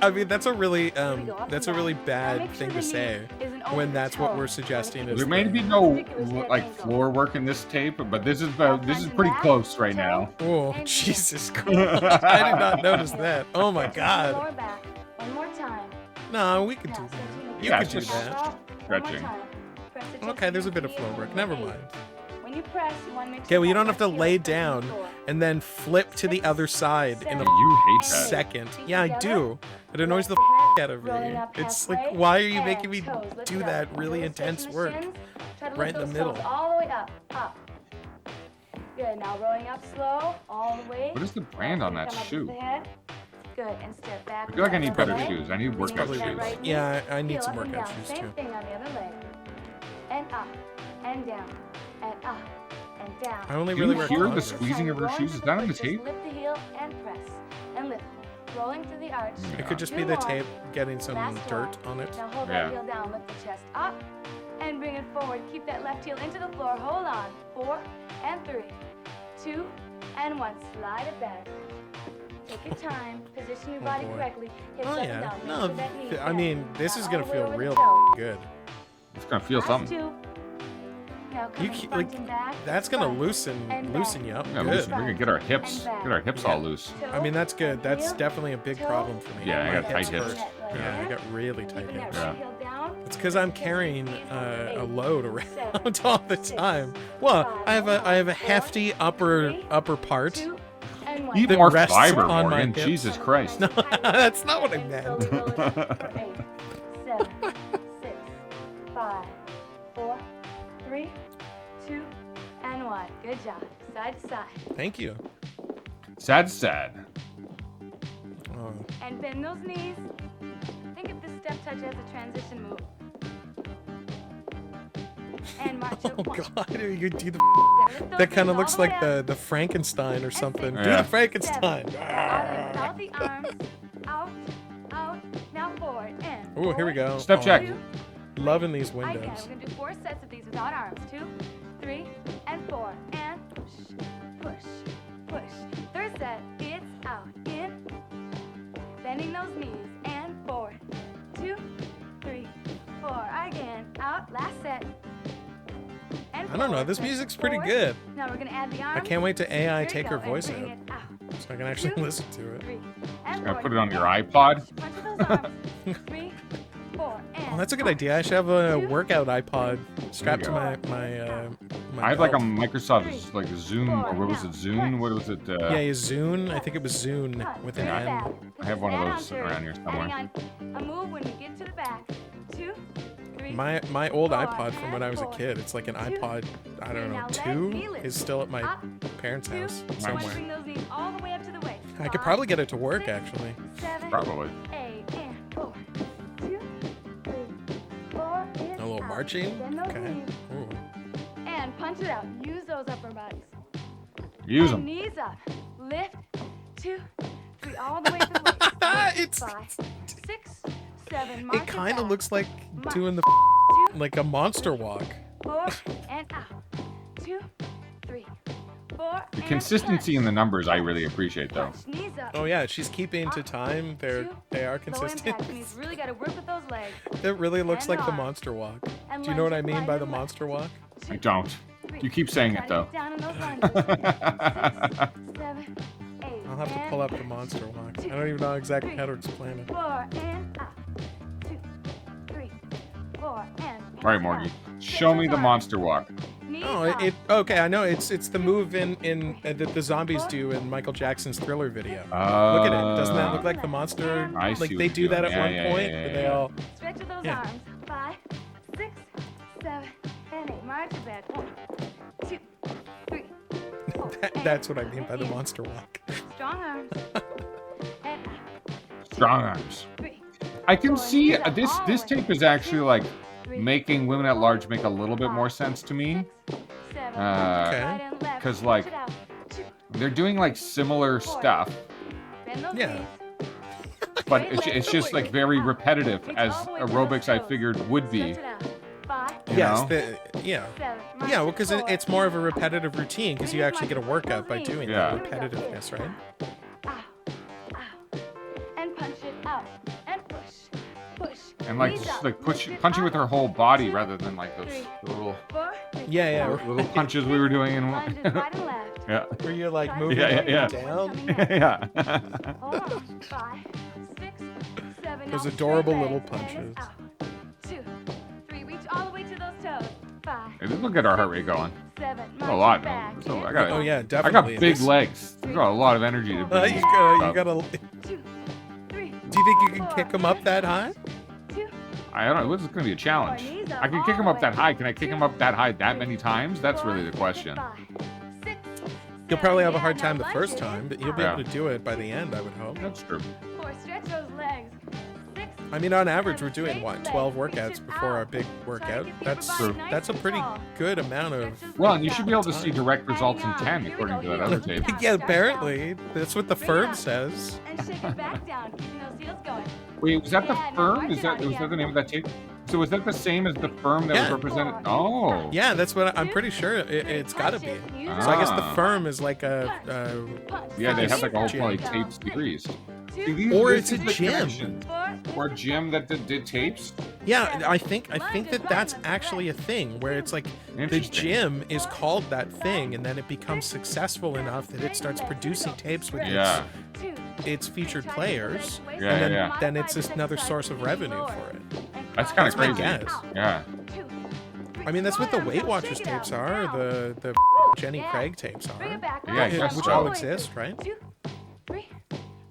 I mean that's a really Here we go, up that's and a really down. Now bad make sure thing the to knee say isn't over when the that's what toe. we're suggesting is There may the- be no Ridiculous head like angle. floor work in this tape, but this is Front pretty and close back, right toe, now. Oh, and Jesus heel. Christ. I did not notice that. Oh my god. Lower back. One more time. No, we could Now, do that. stretching the You Yeah, could it's do just that. One more stretching. time. Press the chest Okay, there's a against bit the of floor heel. work. Never 8. mind. When you press, you want to make Okay, sure well you that don't have to left heel lay is touching the down floor. and then flip to the other side in a You hate that. second. Yeah, I do. It annoys the out of me. Rolling up It's halfway, like, why are you and making me toes. Lift do it up. that really Toes intense touching the work? shins. Try to right lift in the those middle? toes all the way up. Up. Good. Now rolling up slow, all the way. What is the brand on that Come up shoe? with the head. Good. And step back. I feel like I with need that better leg. shoes. I need workout Leaning that shoes. right knee. Yeah, I need Heel some up and workout down. shoes Same too. thing on the other leg. And up. And down. And up. And down. I only Do really you wear hear the Converse. squeezing of her Rolling shoes? to Is that on the foot, tape? Just lift the heel and press. And lift. Rolling through the arch. It could just be Two the more. tape getting some Last dirt one. on it. Now hold Yeah. that heel down, lift the chest up, and bring it forward. Keep that left heel into the floor. Hold on. 4 and 3 2, and 1. Slide it back. Take your time. Position your body boy. correctly. Hips Oh up and yeah. down. Make No, sure that knee's I bent. mean, this is Now gonna all the way feel over the real toe. good. It's gonna feel Last something. 2. Now You coming keep, front like and back. that's gonna Front loosen and loosen back. you up. Yeah, Good. listen, we're gonna get our hips all loose. Toe, I mean, that's good. That's heel, definitely a big toe, problem for me. Yeah, I My got tight hips. hurt. Yeah, I got really tight Keeping that hips. Yeah. right heel down. It's because I'm carrying Knees on a 8, load around 7, all the 6, time. Well, 5, I have a 4, hefty upper 3, part. 2, and 1. Eat That more rests fiber, on my Morgan. hips. Jesus Christ. No, that's not what I And meant. slowly roll it up for 8, 7, 6, 5, 4, 3, 2, and 1. Good job. Side to side. Thank you. Sad. Oh. And bend those knees. Think of this step touch as a transition move. And march Oh at 1. God, you do the. Lift those That kind knees of looks all like way up. the Frankenstein or something. Do Yeah. the Frankenstein. Out the arms. Out. Now forward. And. Oh, here we forward, go. Step Oh, check. 2, Loving these Again, windows. we're gonna do 4 sets of these without arms. 2, 3, and 4. And push. Third set, it's out. In. Bending those knees. And forward. 2, 3, 4. Again. Out. Last set. And I don't know. forward. This music's pretty Forward. good. Now we're gonna add the arms. I can't wait to AI Here we take go, her voice and bring out, it out. so I can actually 2, listen to it. 3, and Gonna forward. put it on your iPod. Punch with those arms. 3, 4, and. Oh, that's a good idea. I should have a 2, workout iPod strapped to There my I have like a belt. Microsoft like Zoom, or what was it? Zune? What was it? Yeah, Zune. I think it was Zune with an Punch. N. I have one of Add those on sitting to it. around here somewhere. Adding on a move when you get to the back. 2, 3. My old 4, iPod from when I was a and kid. It's like an 2, iPod. I don't know. now legs, 2 knee lift. is still at my Up, parents' 2, house and somewhere. bring those knees all the way up to the waist. I could 5, probably get it to work 6, actually. 7, Probably. 8, and 4, 2, 3, 4. A little marching. Bend those Okay. knees Ooh. and punch it out. Use those upper bodies. Use And them. knees up. Lift. 2, 3, all the way to the waist. It's- 5, 6, 7. March It kind of back. looks like doing the 2, like a monster walk. 4, and out. 2, 3, 4. The consistency in the numbers I really appreciate though. Knees up. Oh yeah, she's keeping to time. They are 2, consistent. Low impact knees. Really got to work with those legs. It really looks And like the arms. monster walk. And Do you know what I lunge mean wide by to the left. monster walk? I don't. 3, You keep saying try it to though. get down in those lunges. 6, 7, 8. I'll have to and pull up the monster walk. I don't even know exactly how to explain it. 4 and up. 2, 3, 4 and. All right, Morgie. Show me the monster walk. Knees Oh, up. okay. I know it's the move in that the zombies do in Michael Jackson's Thriller video. Look at it. Doesn't that look like the monster? I see Like what they you're do that doing. at one Yeah, point. yeah, Where they yeah. all. Stretch with those Yeah. arms. 5, 6, 7, and 8. March it back. 1, 2, 3, 4. That's what I mean and by the in. monster walk. Strong arms. And up. Strong arms. 3, I can 4, see knees up this all this the way. tape is actually like 3, making women at large make a little bit more sense to me. 6, 7. Okay. Right and left. 'Cause, Punch like, it out. 2, They're doing like similar stuff, bend those Yeah. knees. but it's just like very repetitive as aerobics I figured would be. Stretch it out. 5, You Yes. know? Yeah. 7. March Yeah, well, it because forward. it's more of a repetitive routine because you actually get a workout by doing Yeah. that repetitiveness, right? Out, out, and punch it out, and push. And like Knees just up, like lift it punching with up. her whole body 2, rather than like those 3, little 4, Yeah, little punches we were doing in lunges right and left. yeah. Where you're like Try to moving Yeah, up yeah, and down. Coming in. yeah. Hold on. 5, 6, 7. Those now adorable straight little legs, and punches. it's out. 2, 3. Reach all the way to those toes. 5, Hey, look at our heart rate going. 7. That's a lot, man. That's I got Oh yeah, I definitely. got big This- legs. I got a lot of energy to You bring. these gotta. up. 2, 3. Do you think you can kick them up that high? 2, I don't know. This is going to be a challenge. knees up I can kick all him the up that way. high. Can I kick him up that high that many times? That's really the question. 5, 6, You'll probably have a 7. hard Yeah, time now the first lunge it. time, but you'll be Yeah. able to do it by the end, I would hope. That's true. 4. Stretch those legs. 6. I mean, on average, we're doing what 12 workouts before our big workout. That's True. that's a pretty good amount of. Well, and you should be able to see direct results in 10, according to that other tape. Yeah, apparently that's what the firm says. And shake it back down, keeping those heels going. Wait, was that the Yeah, now firm? march Was it out that the name of that tape? So is that the same as the firm that Yeah. was represented? Oh. Yeah, that's what I'm pretty sure it's got to be. So I guess the firm is like a Yeah, they have like a whole Gym. probably tapes degrees. Or This it's a is the gym. connection. Or a gym that did tapes. Yeah, I think that that's actually a thing where it's like the Interesting. gym is called that thing, and then it becomes successful enough that it starts producing tapes with Yeah. its featured players, Yeah, and yeah. then it's just another source of revenue for it. That's kind of That's my crazy. guess. Yeah. I mean, that's what the Weight Watchers tapes are, the Jenny Craig tapes are, Yeah, I guess which so. all exist, right? 2, 3,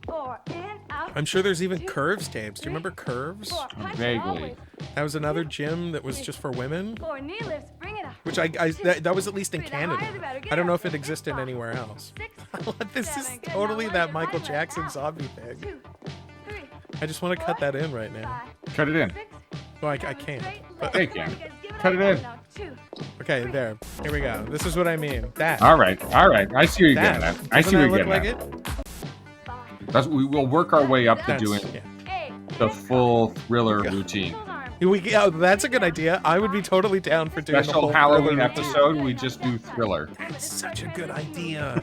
4, in, out. I'm sure there's even Curves tapes. Do you remember Curves? 4, punch Vaguely. always. That was another gym that was just for women, 4, knee lifts, bring it up. which that was at least in 3, the Canada. higher the better. Get I don't know up. if it existed 5, anywhere else. 6, This is 7, good. totally Now that lift, Michael right leg Jackson out. zombie thing. 2, 3, I just want to cut that in right now. 5, Cut it in. 6, Well, I can't. But, They can. Cut it in. 2, okay, there. Here we go. This is what I mean. That. All right. I see what you're That. getting at. I see Doesn't what that you're look getting like at. it? That's we will work our way up to That's, doing yeah. the full Thriller routine. That's a good idea. I would be totally down for doing the Special whole Halloween Thriller episode, we just do Thriller. That's such a good idea.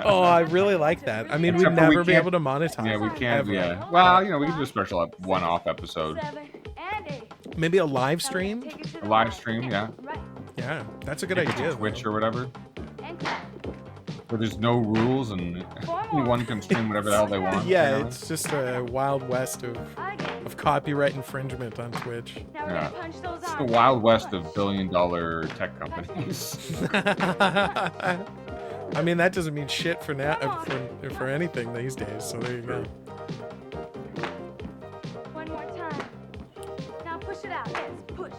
Oh, I really like that. I mean, Except we'd for we never be can't- able to monetize. Yeah, we it, can't. ever. Yeah. Well, we can do a special one-off episode, 7, and 8. Maybe a live stream. Take it to a the live right. stream. Yeah, Right, Yeah, that's a good Take it to idea. Twitch or whatever, and clap. where there's no rules and anyone can stream whatever the hell they want. Yeah, apparently. it's just a wild west Again. of copyright infringement on Twitch. Now we're Yeah. gonna punch those It's the arms. wild west of billion-dollar tech companies. I mean, that doesn't mean shit for now for anything these days. So there you go. One more time. Now push it out. Yes, push.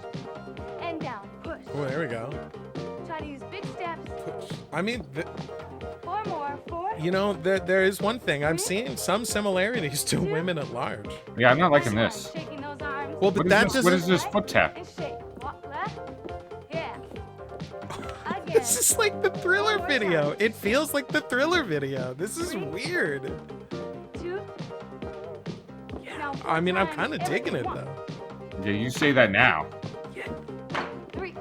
And down. Push. Oh, there we go. Try to use big steps. I mean, 4 more. 4. you know, there is one thing I'm seeing some similarities to women at large. Yeah, I'm not liking this. Shaking those arms. Well, but What is that this? doesn't. What is this foot tap? And shake. Walk left. Yeah. Again. This is like the Thriller video. It feels like the Thriller video. This is weird. 2. Now I mean, I'm 4 kind of times. digging it 1, though. Yeah, you say that now. 3.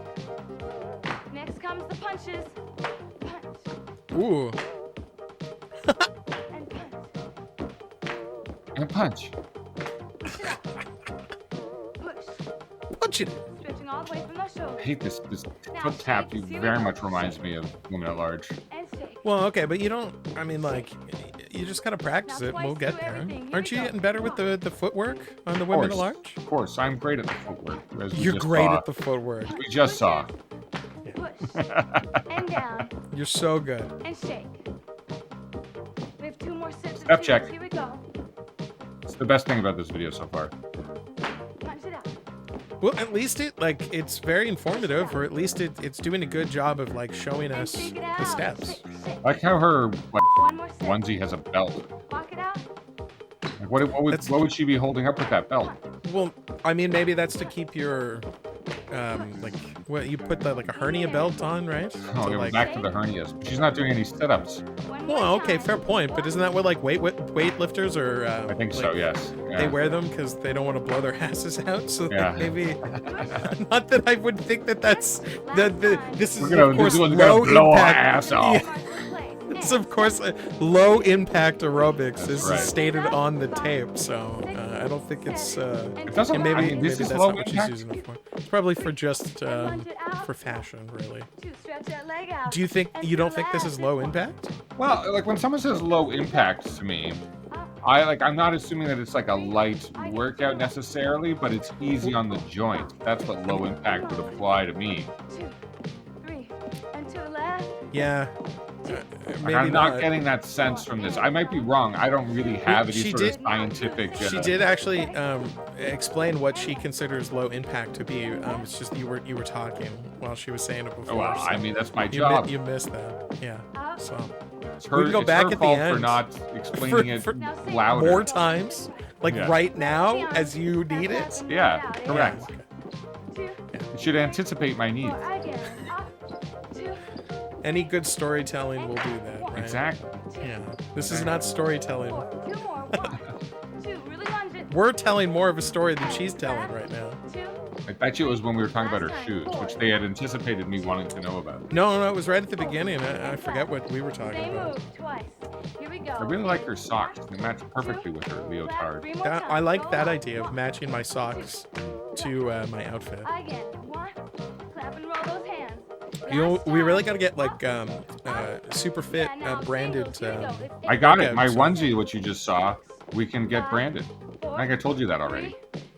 Next comes the punches. Punch. Ooh. And punch. And punch. Push. Punch it. Stretching all the way from the I shoulder. hate this foot tap. Very much reminds me of Women at Large. And shake. Well, okay, but you don't. I mean, like, you just gotta practice it. We'll get there. Aren't you getting better with the footwork on the women at course. large? Of course, I'm great at the footwork. As we You're just great saw. at the footwork. We just saw. Push. And down. You're so good. And shake. We have 2 more sets of Step twos. check. Here we go. It's the best thing about this video so far. Punch it out. Well, at least it's very informative, or at least it's doing a good job of like showing And us shake it the out. steps. Shake, shake. I like how her One more set. onesie has a belt. Walk it out. Like, what would she be holding up with that belt? Well, I mean, maybe that's to keep your like what you put like a hernia belt on, right? Oh, To, okay, we're like, back to the hernias. She's not doing any sit-ups. One more well, okay, time. fair point. But isn't that what like weightlifters or I think so. like, Yes. Yeah. They wear them because they don't want to blow their asses out. So Yeah. like, maybe not that I would think that that's this is We're gonna, of course we're gonna low blow our impact. ass off. Yeah. It's of course low impact aerobics. That's This right. is stated on the tape, so I don't think it's. It doesn't. And maybe, I mean, maybe this that's is low not what she's impact. using it for. It's probably for just for fashion, really. 2. Stretch that leg out. Do you think And you don't to think this left. is low impact? Well, like when someone says low impact to me, I'm not assuming that it's like a light workout necessarily, but it's easy on the joint. That's what low impact would apply to me. 2, 3, and to left. Yeah. Like, Maybe I'm not getting that sense from this. I might be wrong. I don't really have any She sort of did- scientific. She did actually explain what she considers low impact to be. It's just you were talking while she was saying it before. Oh, well, so I mean, that's my you, job. you missed that. Yeah. So It's we can go it's back her at the fault for end. not explaining For- it louder. more times, like Yeah. right now, as you need it. Yeah, correct. 2, You should anticipate my needs. 4. Again. Up. 2. Any good storytelling will do that, right? Exactly. Yeah. This is not storytelling. 4. 2 more. 1, 2. Really lunge it. We're telling more of a story than she's telling right now. 2. I bet you it was when we were talking about her shoes, which they had anticipated me wanting to know about. No, it was right at the beginning. I forget what we were talking Same about. move twice. Here we go. I really like her socks. They match perfectly with her leotard. Three more I times. like Go that on. idea of matching my socks to my outfit. Again. One. Clap and roll those hands. You know, Last we really time. gotta get like super fit Yeah, now branded. singles. Here we go. I got it. My workouts. onesie, which you just saw, we can get branded. I think I told you that already.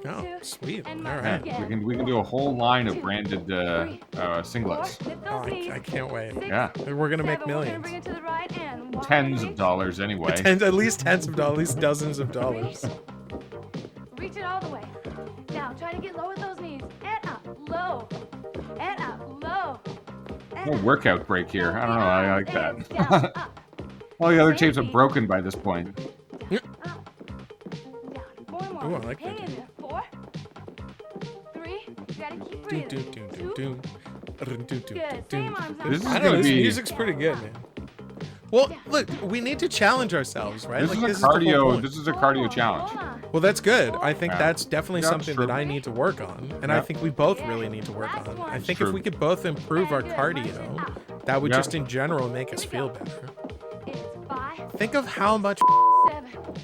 Oh, sweet. All Yeah, right. we can do a whole line of branded singlets. Oh, I can't wait. Yeah, We're gonna make Seven, we're gonna millions. bring it to the right and one, tens three, of dollars anyway. At least tens of dollars, at least dozens of dollars. Reach it all the way. Now try to get low with those knees. And up, low. And up, low. And No up. workout break here. I don't know. I like And that. down, up, All the other tapes are broken by this point. up, down. Four more. Ooh, I like Hang that. in there. 4, 3. You gotta keep Do, breathing. do, do, do, 2. do. Do, do, Good. do, Same do. arms up. This is I don't gonna know, this be- music's pretty good, man. Well, look, we need to challenge ourselves, right? This Like, is a the whole cardio. point. This is a cardio challenge. Hold on. Well, that's good. I think Yeah. that's definitely Yeah, something true. that I need to work on, and I Yeah. think we both really need to work on. I think if True. we could both improve our cardio, that would Yeah. just in general make us feel better. It's 5, Think of how much 7.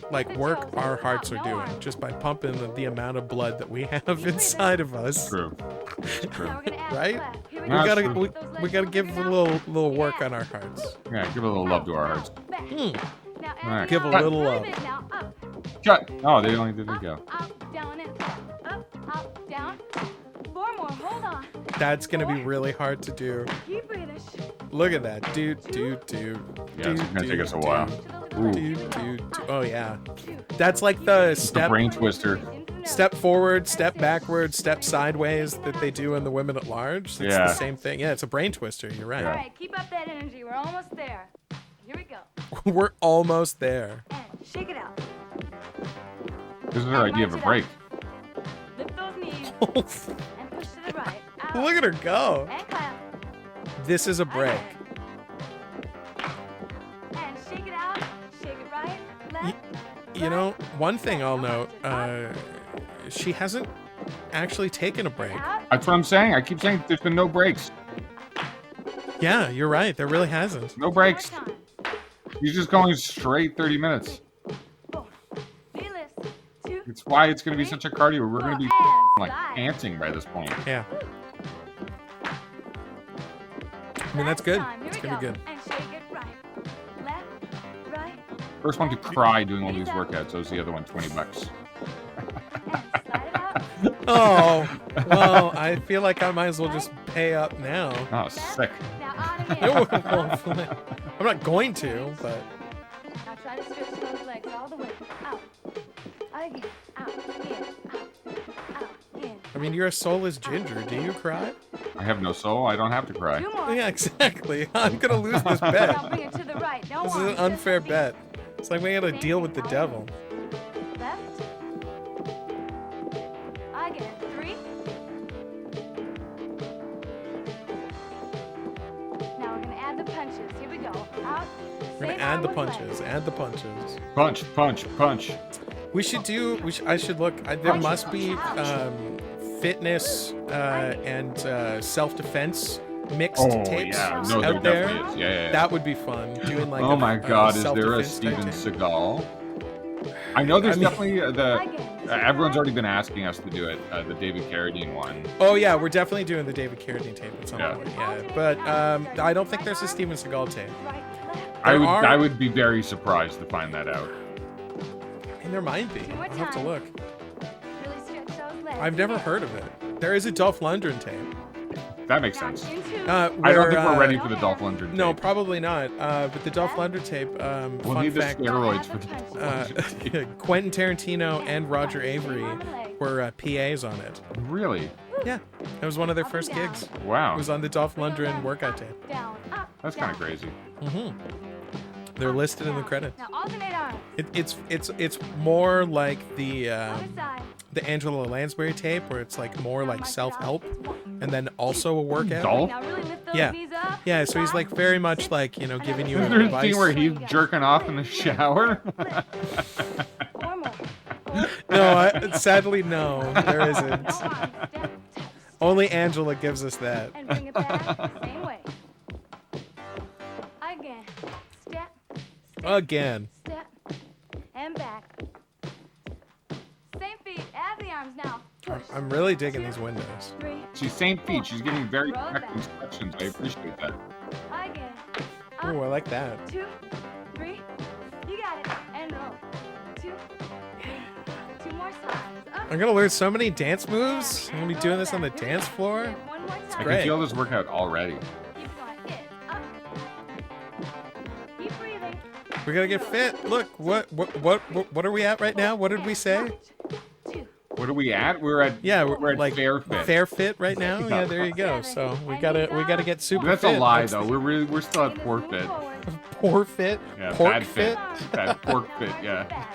like Lift the work toes, our lift hearts up, are no doing arms. just by pumping the amount of blood that we have inside of us. True. True. Now we're gonna add Right? clap. Here we We That's go. gotta true. we gotta give a little work on our hearts. Yeah, give a little love to our hearts. Back. Hmm. Now All right. add Give a it up. little love. Bit now. Up, Shut. Oh, they only did it go. up, down, and up, down. 4 more. Hold on. That's gonna be really hard to do. Keep breathing. Look at that. Do. Yeah, it's gonna take us a while. Ooh. Do. Oh yeah. That's like the The step brain twister. step forward, step backward, step sideways that they do in the women at large. It's Yeah. the same thing. Yeah, it's a brain twister. You're right. Yeah. All right, keep up that energy. We're almost there. Here we go. We're almost there. And shake it out. This is our idea of a break. Lift those knees and push to the right. Out. Look at her go. And clap. This is a break. And shake it out. Shake it right. Left. You know, one thing I'll note, she hasn't actually taken a break. Out. That's what I'm saying. I keep saying there's been no breaks. Yeah, you're right. There really hasn't. No One breaks. more time. He's just going straight 30 minutes. 4. Feel this. 2. It's why it's going to be such a cardio. We're going to be And like slide. panting by this point. Yeah. I mean, that's good. Last time. Here It's we gonna be go. good. And shake it right. Left. Right. First one to cry doing all these workouts owes the other one $20. And slide it out. Oh, well, I feel like I might as well just pay up now. Oh, sick. Now out again. I'm not going to, but Now try to stretch those legs all the way. Out. Again. Out. In. Out. Out. In. I mean, you're a soulless ginger. Do you cry? I have no soul. I don't have to cry. 2 more. Yeah, exactly. I'm gonna lose this bet. Now bring it to the right. Don't This is worry. an unfair bet. It's like we gotta deal with the devil. Left. Again. 3. Now we're gonna add the punches. Here we go. Out. We're gonna add the punches. Add the punches. Punch, punch, punch. We should do. I should look. There must be fitness and self-defense mixed Oh, tapes yeah. No, there out there. definitely is. Yeah. That would be fun. Doing like. Oh my God, is there a self-defense type Steven tape. Seagal? I know there's I mean- definitely Again. everyone's already been asking us to do it, the David Carradine one. Oh yeah, we're definitely doing the David Carradine tape at some Yeah. point. Yeah, but I don't think there's a Steven Seagal tape. Right. Left. I would be very surprised to find that out. And there might be. Two more I'll have to times. look. Really stretch those legs. I've never heard of it. There is a Dolph Lundgren tape. That makes sense. Into. I don't where, think we're ready for the Dolph Lundgren. No, tape. probably not. But the Dolph Lundgren tape. We'll Fun need the fact: steroids for the Dolph Lundgren tape. Quentin Tarantino and Roger Avery were PAs on it. Really? Yeah, it was one of their first gigs. It Wow. was on the Dolph Lundgren workout tape. Down. Up. That's kind of crazy. They're listed in the credits. Now alternate arms. It's more like the Other side. Angela Lansbury tape, where it's like more like self-help, and then also a workout. Dolph? Now really lift those Yeah. knees up. Yeah, so he's like very much like, you know, giving you Is there a advice. scene where he's jerking off in the shower? 4 more. 4. No, sadly no, there isn't. No arms. Step Only Angela gives us that. And bring it back same way. Again. Step, Again. step, and back. Same feet as the arms now. Push. I'm really digging these windows. 3. She's same feet. She's giving very Roll it correct back. instructions. I appreciate that. Again. Ooh, I like that. 2, 3. You got it. And roll. 2, 3. 2 more slides. Up. I'm gonna learn so many dance moves. I'm gonna be doing this on the dance floor. One more I time. great. can feel this workout already. Keep going. In. Up. Keep breathing. We gotta get fit. Look, what are we at right now? What did we say? 2. What are we at? We're at Yeah, we're at like fair fit. fair fit right now. Yeah, there you go. So we gotta get super That's fit. a lie Next- though. We're still at poor fit. Poor fit. Yeah, Pork bad fit. fit. Bad pork fit. Yeah,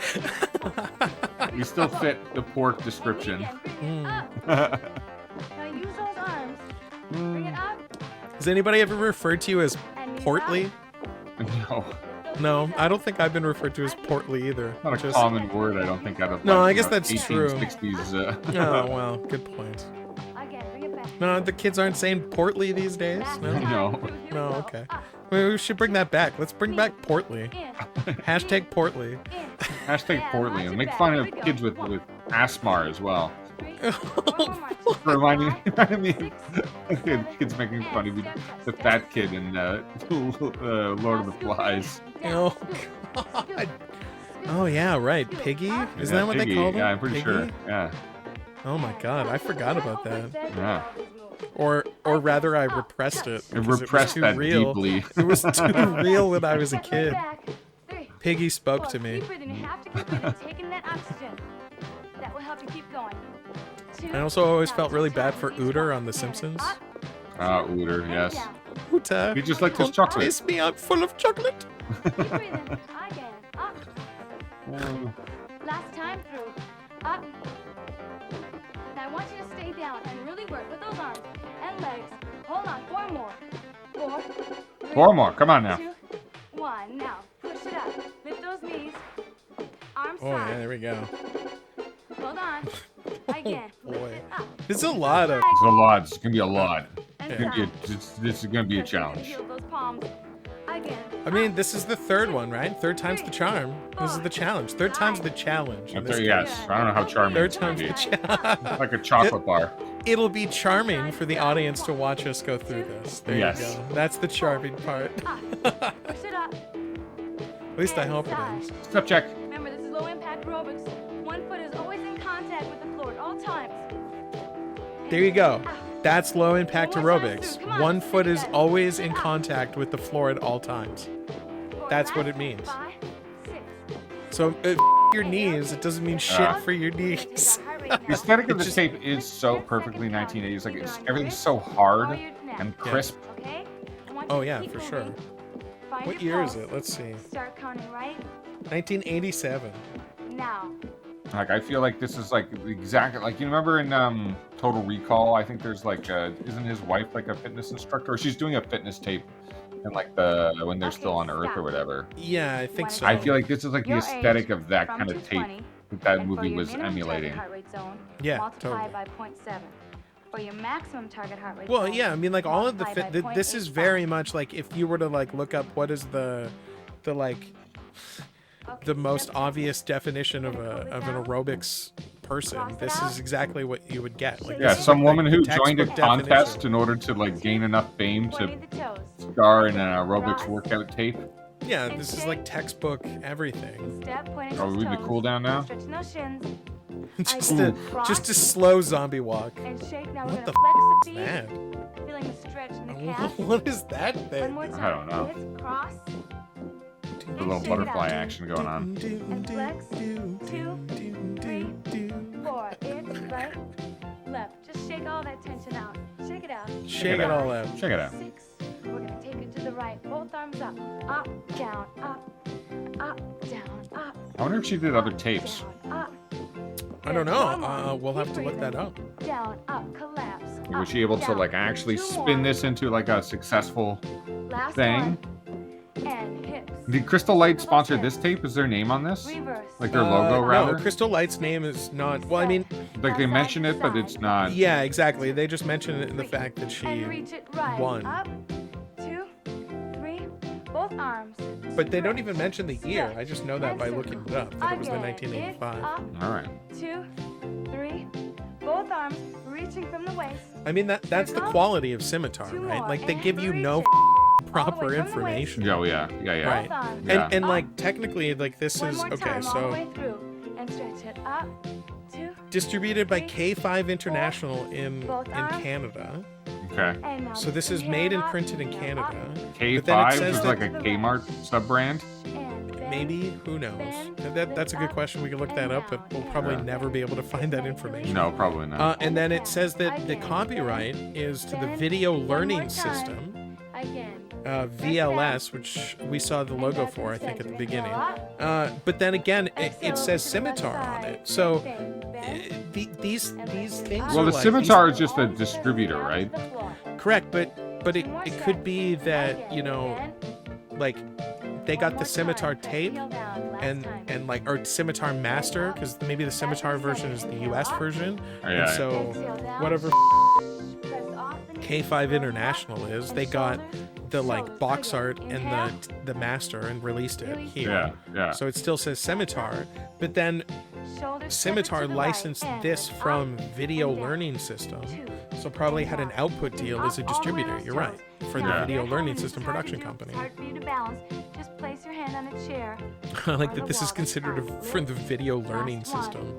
we still fit the pork description. Now use those arms. Bring it up. Has anybody ever referred to you as And knees portly? up. No, No, I don't think I've been referred to as portly either. not a Just- common word. I don't think out of No, like, I guess that's true. 1860s. Oh well, good point. Again, bring it back. No, the kids aren't saying portly these days. Back No. side. No. Here we No, go. okay. Up, We should bring that back. Let's bring back portly. in, Hashtag portly. in. Hashtag Yeah, Portly watch and it make back. fun Here of we go. kids with asthma as well. 3. One more march. Reminding me of 7, kids making fun of and the step, fat kid in Lord of the Flies. Oh God. Oh yeah, right. Piggy? Isn't that what Piggy. they called him? Yeah, I'm pretty Piggy? sure. Yeah. Oh my God, I forgot about that. Yeah. Or rather, I repressed it. And because repressed it was that too real. deeply. It was too real when I was a kid. 3. Piggy spoke to me. Keep breathing. You have to keep breathing. Taking that oxygen. That will help you keep going. 2. I also always Now, felt really two bad times. for Knees Uter up, on The and Simpsons. up, Ah, Uter, and yes. down. Uta, He just liked his don't chocolate. taste me, I'm full of chocolate. Keep breathing. Again. Up. Last time through. Up. Now I want you to stay down and really work with those arms and legs. Hold on. 4 more. 4. 3, 4 more. Come on now. 2, 1. Now push it up. Lift those knees. Arms Oh yeah, side. there we go. Hold on. Again. Lift boy. it up. There's a lot of. It's a lot. It's gonna be a lot. And It's gonna be side. this is gonna be a Push it and challenge. heel those palms. Again. I mean, this is the third one, right? Third time's the charm. This is the challenge. Third time's the challenge. in this case. Yes. I don't know how charming Third it's gonna time's be. the challenge. Like a chocolate bar. It'll be charming for the audience to watch us go through this. There Yes. you go. That's the charming part. Up. Push it up. At least I And hope it side. is. Step check. Remember, this is low impact aerobics. One foot is always in contact with the floor at all times. There you go. That's low impact One more time aerobics. through. Come on, One foot is stick it. always in contact with the floor at all times. That's what it means. 5, 6. So your knees, it doesn't mean shit for your knees. The aesthetic of It's the just- tape is so perfectly 1980s. Like everything's so hard and crisp. Okay? I want you Oh to yeah, keep for moving. sure. Find What your year is pulse. it? Let's see. Start counting right 1987. now. Like I feel like this is like exactly like you remember in Total Recall. I think there's like isn't his wife like a fitness instructor? Or she's doing a fitness tape, and like when they're still on Earth or whatever. Yeah, I think so. I feel like this is like the Your aesthetic age of that from kind of tape 220, that that and for movie your was minimum target emulating. heart rate zone, Yeah, multiply totally. by 0.7. For your maximum target heart rate Well, zone, yeah, I mean, like all of the multiply by this is 0.85. very much like if you were to like look up what is the like Okay, the most step obvious definition of an aerobics person. This is exactly what you would get. Like, Yeah, this is some like the woman who joined a textbook contest definition. in order to like gain enough fame to Pointing the toes. star in an aerobics workout tape. Yeah, this is like textbook everything. Step, pointing Are those we in the toes. cool down now? Stretching those shins just a slow zombie walk. and shake. Now we're What gonna the flex is the that? feet, feeling the stretch in the calf. What is that One thing? more time. I don't know. Lift, cross, The little butterfly action going on. and flex. 2, 3, 4. It's right, left. Just shake all that tension out. Shake it out. Shake it all out. Check it out. 6. We're gonna take it to the right. Both arms up, down, up, down, up. I wonder if she did other tapes. Down, up. I don't One know. more. We'll have Keep to look that breathing. up. Down, up, collapse. Was up, she able to down. like actually 2 spin more. this into like a successful Last thing? one. And hips. Did Crystal Light sponsor this tape? Is their name on this? Reverse. Like their logo, rather? No, Crystal Light's name is not. Well, I mean, Like they mention it, but it's not. yeah, exactly. They just mention it in the fact that she And reach it right. won. Up, 2, 3, both arms. But they don't even mention the year. I just know that by looking it up, that it was the Again. 1985. It's up, All right. 2, 3, both arms reaching from the waist. I mean, that's the quality of Scimitar, right? Like, they give you no proper information. Oh, yeah. Right. Both arms. Yeah. And like, technically, like, this One is, more okay, time, all the so way through. And stretch it up, 2, distributed by K5 International in Canada. Okay. and now So this is inhale made and up, printed in inhale up, Canada. K5 says is that- like a Kmart sub-brand. and bend, Maybe, who knows? bend, That's a good question. We can look that up, but we'll probably Yeah. never be able to find that information. No, probably not. And then it says that the copyright is to the Video Learning System, Again. VLS, which we saw the logo for, I think, at the beginning. But then again, it says Scimitar on it. So these things Well, are the like, Scimitar is just a distributor, right? correct, but it could be that, you know, like they got the Scimitar tape and like, or Scimitar Master, because maybe the Scimitar version is the US version. Yeah. And so whatever K5 International is, they got the like box art and the master and released it here. Yeah. So it still says Scimitar, but then Scimitar licensed this from Video Learning System, so probably had an output deal as a distributor. You're right, for the Yeah. Video Learning System production company. It's hard for you to balance. Just place your hand on a chair. I like that this is considered for the Video Learning System.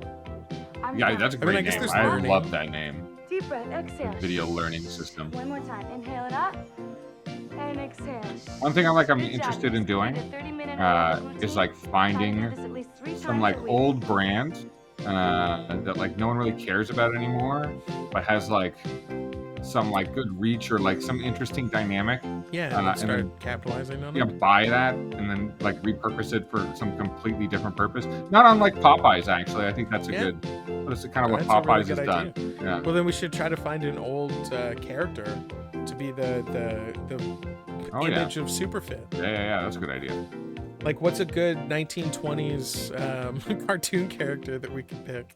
Yeah, that's a great I guess name. there's I learning. love that name. Deep breath, exhale. Video Learning System. One more time. Inhale it up and exhale. One thing I'm Good job. interested in doing Just complete a 30-minute aerobic is like routine. finding Try to do this at least 3 some times like a week. old brand that like no one really cares about anymore, but has like some like good reach or like some interesting dynamic. Yeah, and and start then- capitalizing on You it. know, buy that and then like repurpose it for some completely different purpose. Not unlike Popeyes, actually. I think that's a Yeah. good. But it's kind of what That's a really Popeyes good has done. idea. Yeah. Well, then we should try to find an old character to be the Oh yeah. image of Superfit. Yeah. That's a good idea. Like, what's a good 1920s cartoon character that we could pick?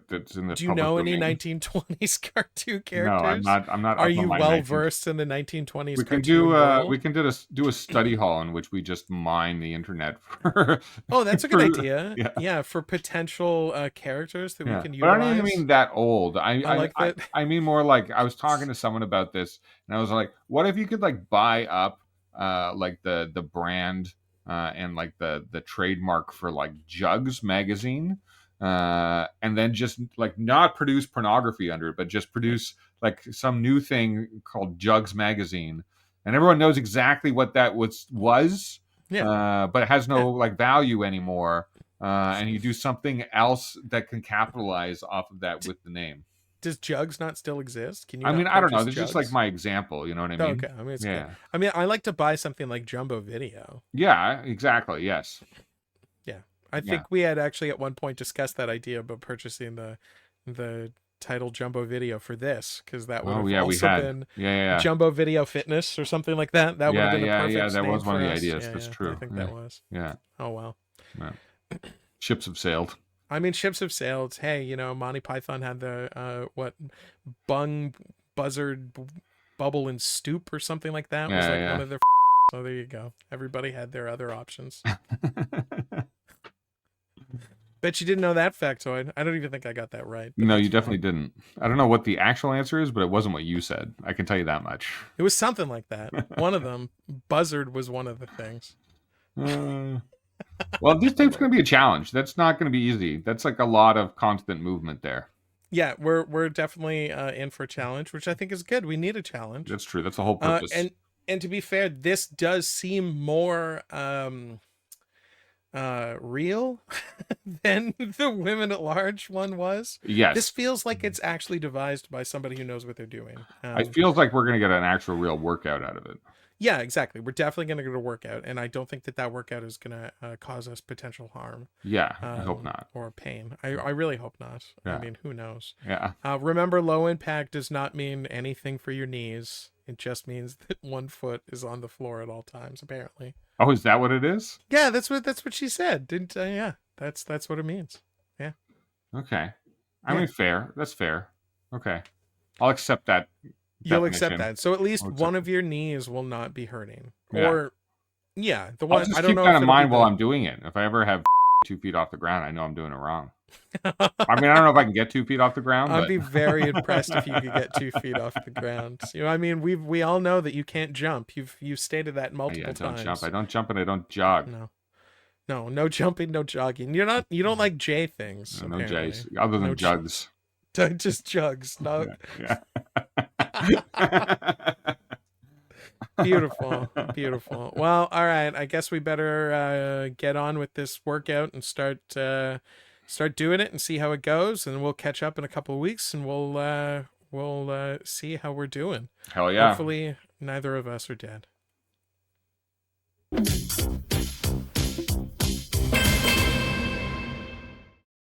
That's in the. Do you know any 1920s cartoon characters? No, I'm not. Are up on you my well 19 versed in the 1920s? We can cartoon do world? we can do a study hall in which we just mine the internet for. Oh, that's a good for- idea. Yeah. For potential characters that we can But I utilize. don't even mean that old. I like that. I mean more like I was talking to someone about this, and I was like, what if you could like buy up like the brand and like the trademark for like Jugs magazine, and then just like not produce pornography under it, but just produce like some new thing called Jugs magazine, and everyone knows exactly what that was. But it has no like value anymore. And you do something else that can capitalize off of that with the name. Does Jugs not still exist? Can you? I mean, not I don't know. purchase This is just like Jugs? my example. You know what I Oh, mean? okay, I mean, it's Yeah. good. I mean, I like to buy something like Jumbo Video. Yeah, exactly. Yes. I think we had actually at one point discussed that idea about purchasing the title Jumbo Video for this, because that would have We also had. been Yeah. Jumbo Video Fitness or something like that. That would have been a perfect Yeah. That name was one of for the us. ideas. Yeah, That's yeah, true. I think yeah. that was. Yeah. Oh well. Ships have sailed. I mean, ships have sailed. Hey, you know, Monty Python had the Bung, Buzzard, Bubble, and Stoop or something like that. Was Yeah, like yeah. one of their. So there you go. Everybody had their other options. Bet you didn't know that factoid. I don't even think I got that right. but No, that's you fine. definitely didn't. I don't know what the actual answer is, but it wasn't what you said. I can tell you that much. It was something like that. One of them, Buzzard, was one of the things. Well, this tape's going to be a challenge. That's not going to be easy. That's like a lot of constant movement there. Yeah, we're definitely in for a challenge, which I think is good. We need a challenge. That's true. That's the whole purpose. And to be fair, this does seem more real than the Women at Large one was. Yes. This feels like it's actually devised by somebody who knows what they're doing. It feels like we're going to get an actual real workout out of it. Yeah, exactly. We're definitely going to go to workout, and I don't think that workout is going to cause us potential harm. Yeah, I hope not. Or pain. I really hope not. Yeah. I mean, who knows? Yeah. Remember, low impact does not mean anything for your knees. It just means that one foot is on the floor at all times, apparently. Oh, is that what it is? Yeah, that's what she said. Didn't yeah. That's what it means. Yeah. Okay. I Yeah. mean, fair. That's fair. Okay. I'll accept that. You'll accept definition. that. So at least I'll accept one of your knees will not be hurting. Yeah. Or yeah, the I'll one just I don't keep know that if in it'll be mind while the- I'm doing it. If I ever have 2 feet off the ground, I know I'm doing it wrong. I mean, I don't know if I can get 2 feet off the ground, I'd but be very impressed if you could get 2 feet off the ground. You know, I mean, we all know that you can't jump. You've stated that multiple I don't times. jump. I don't jump and I don't jog. No jumping, no jogging. You don't like J things. No apparently. J's other than No jugs. Just jugs. No. Yeah. Beautiful. Well, all right. I guess we better get on with this workout and start doing it and see how it goes, and we'll catch up in a couple of weeks, and we'll see how we're doing. Hell yeah. Hopefully, neither of us are dead.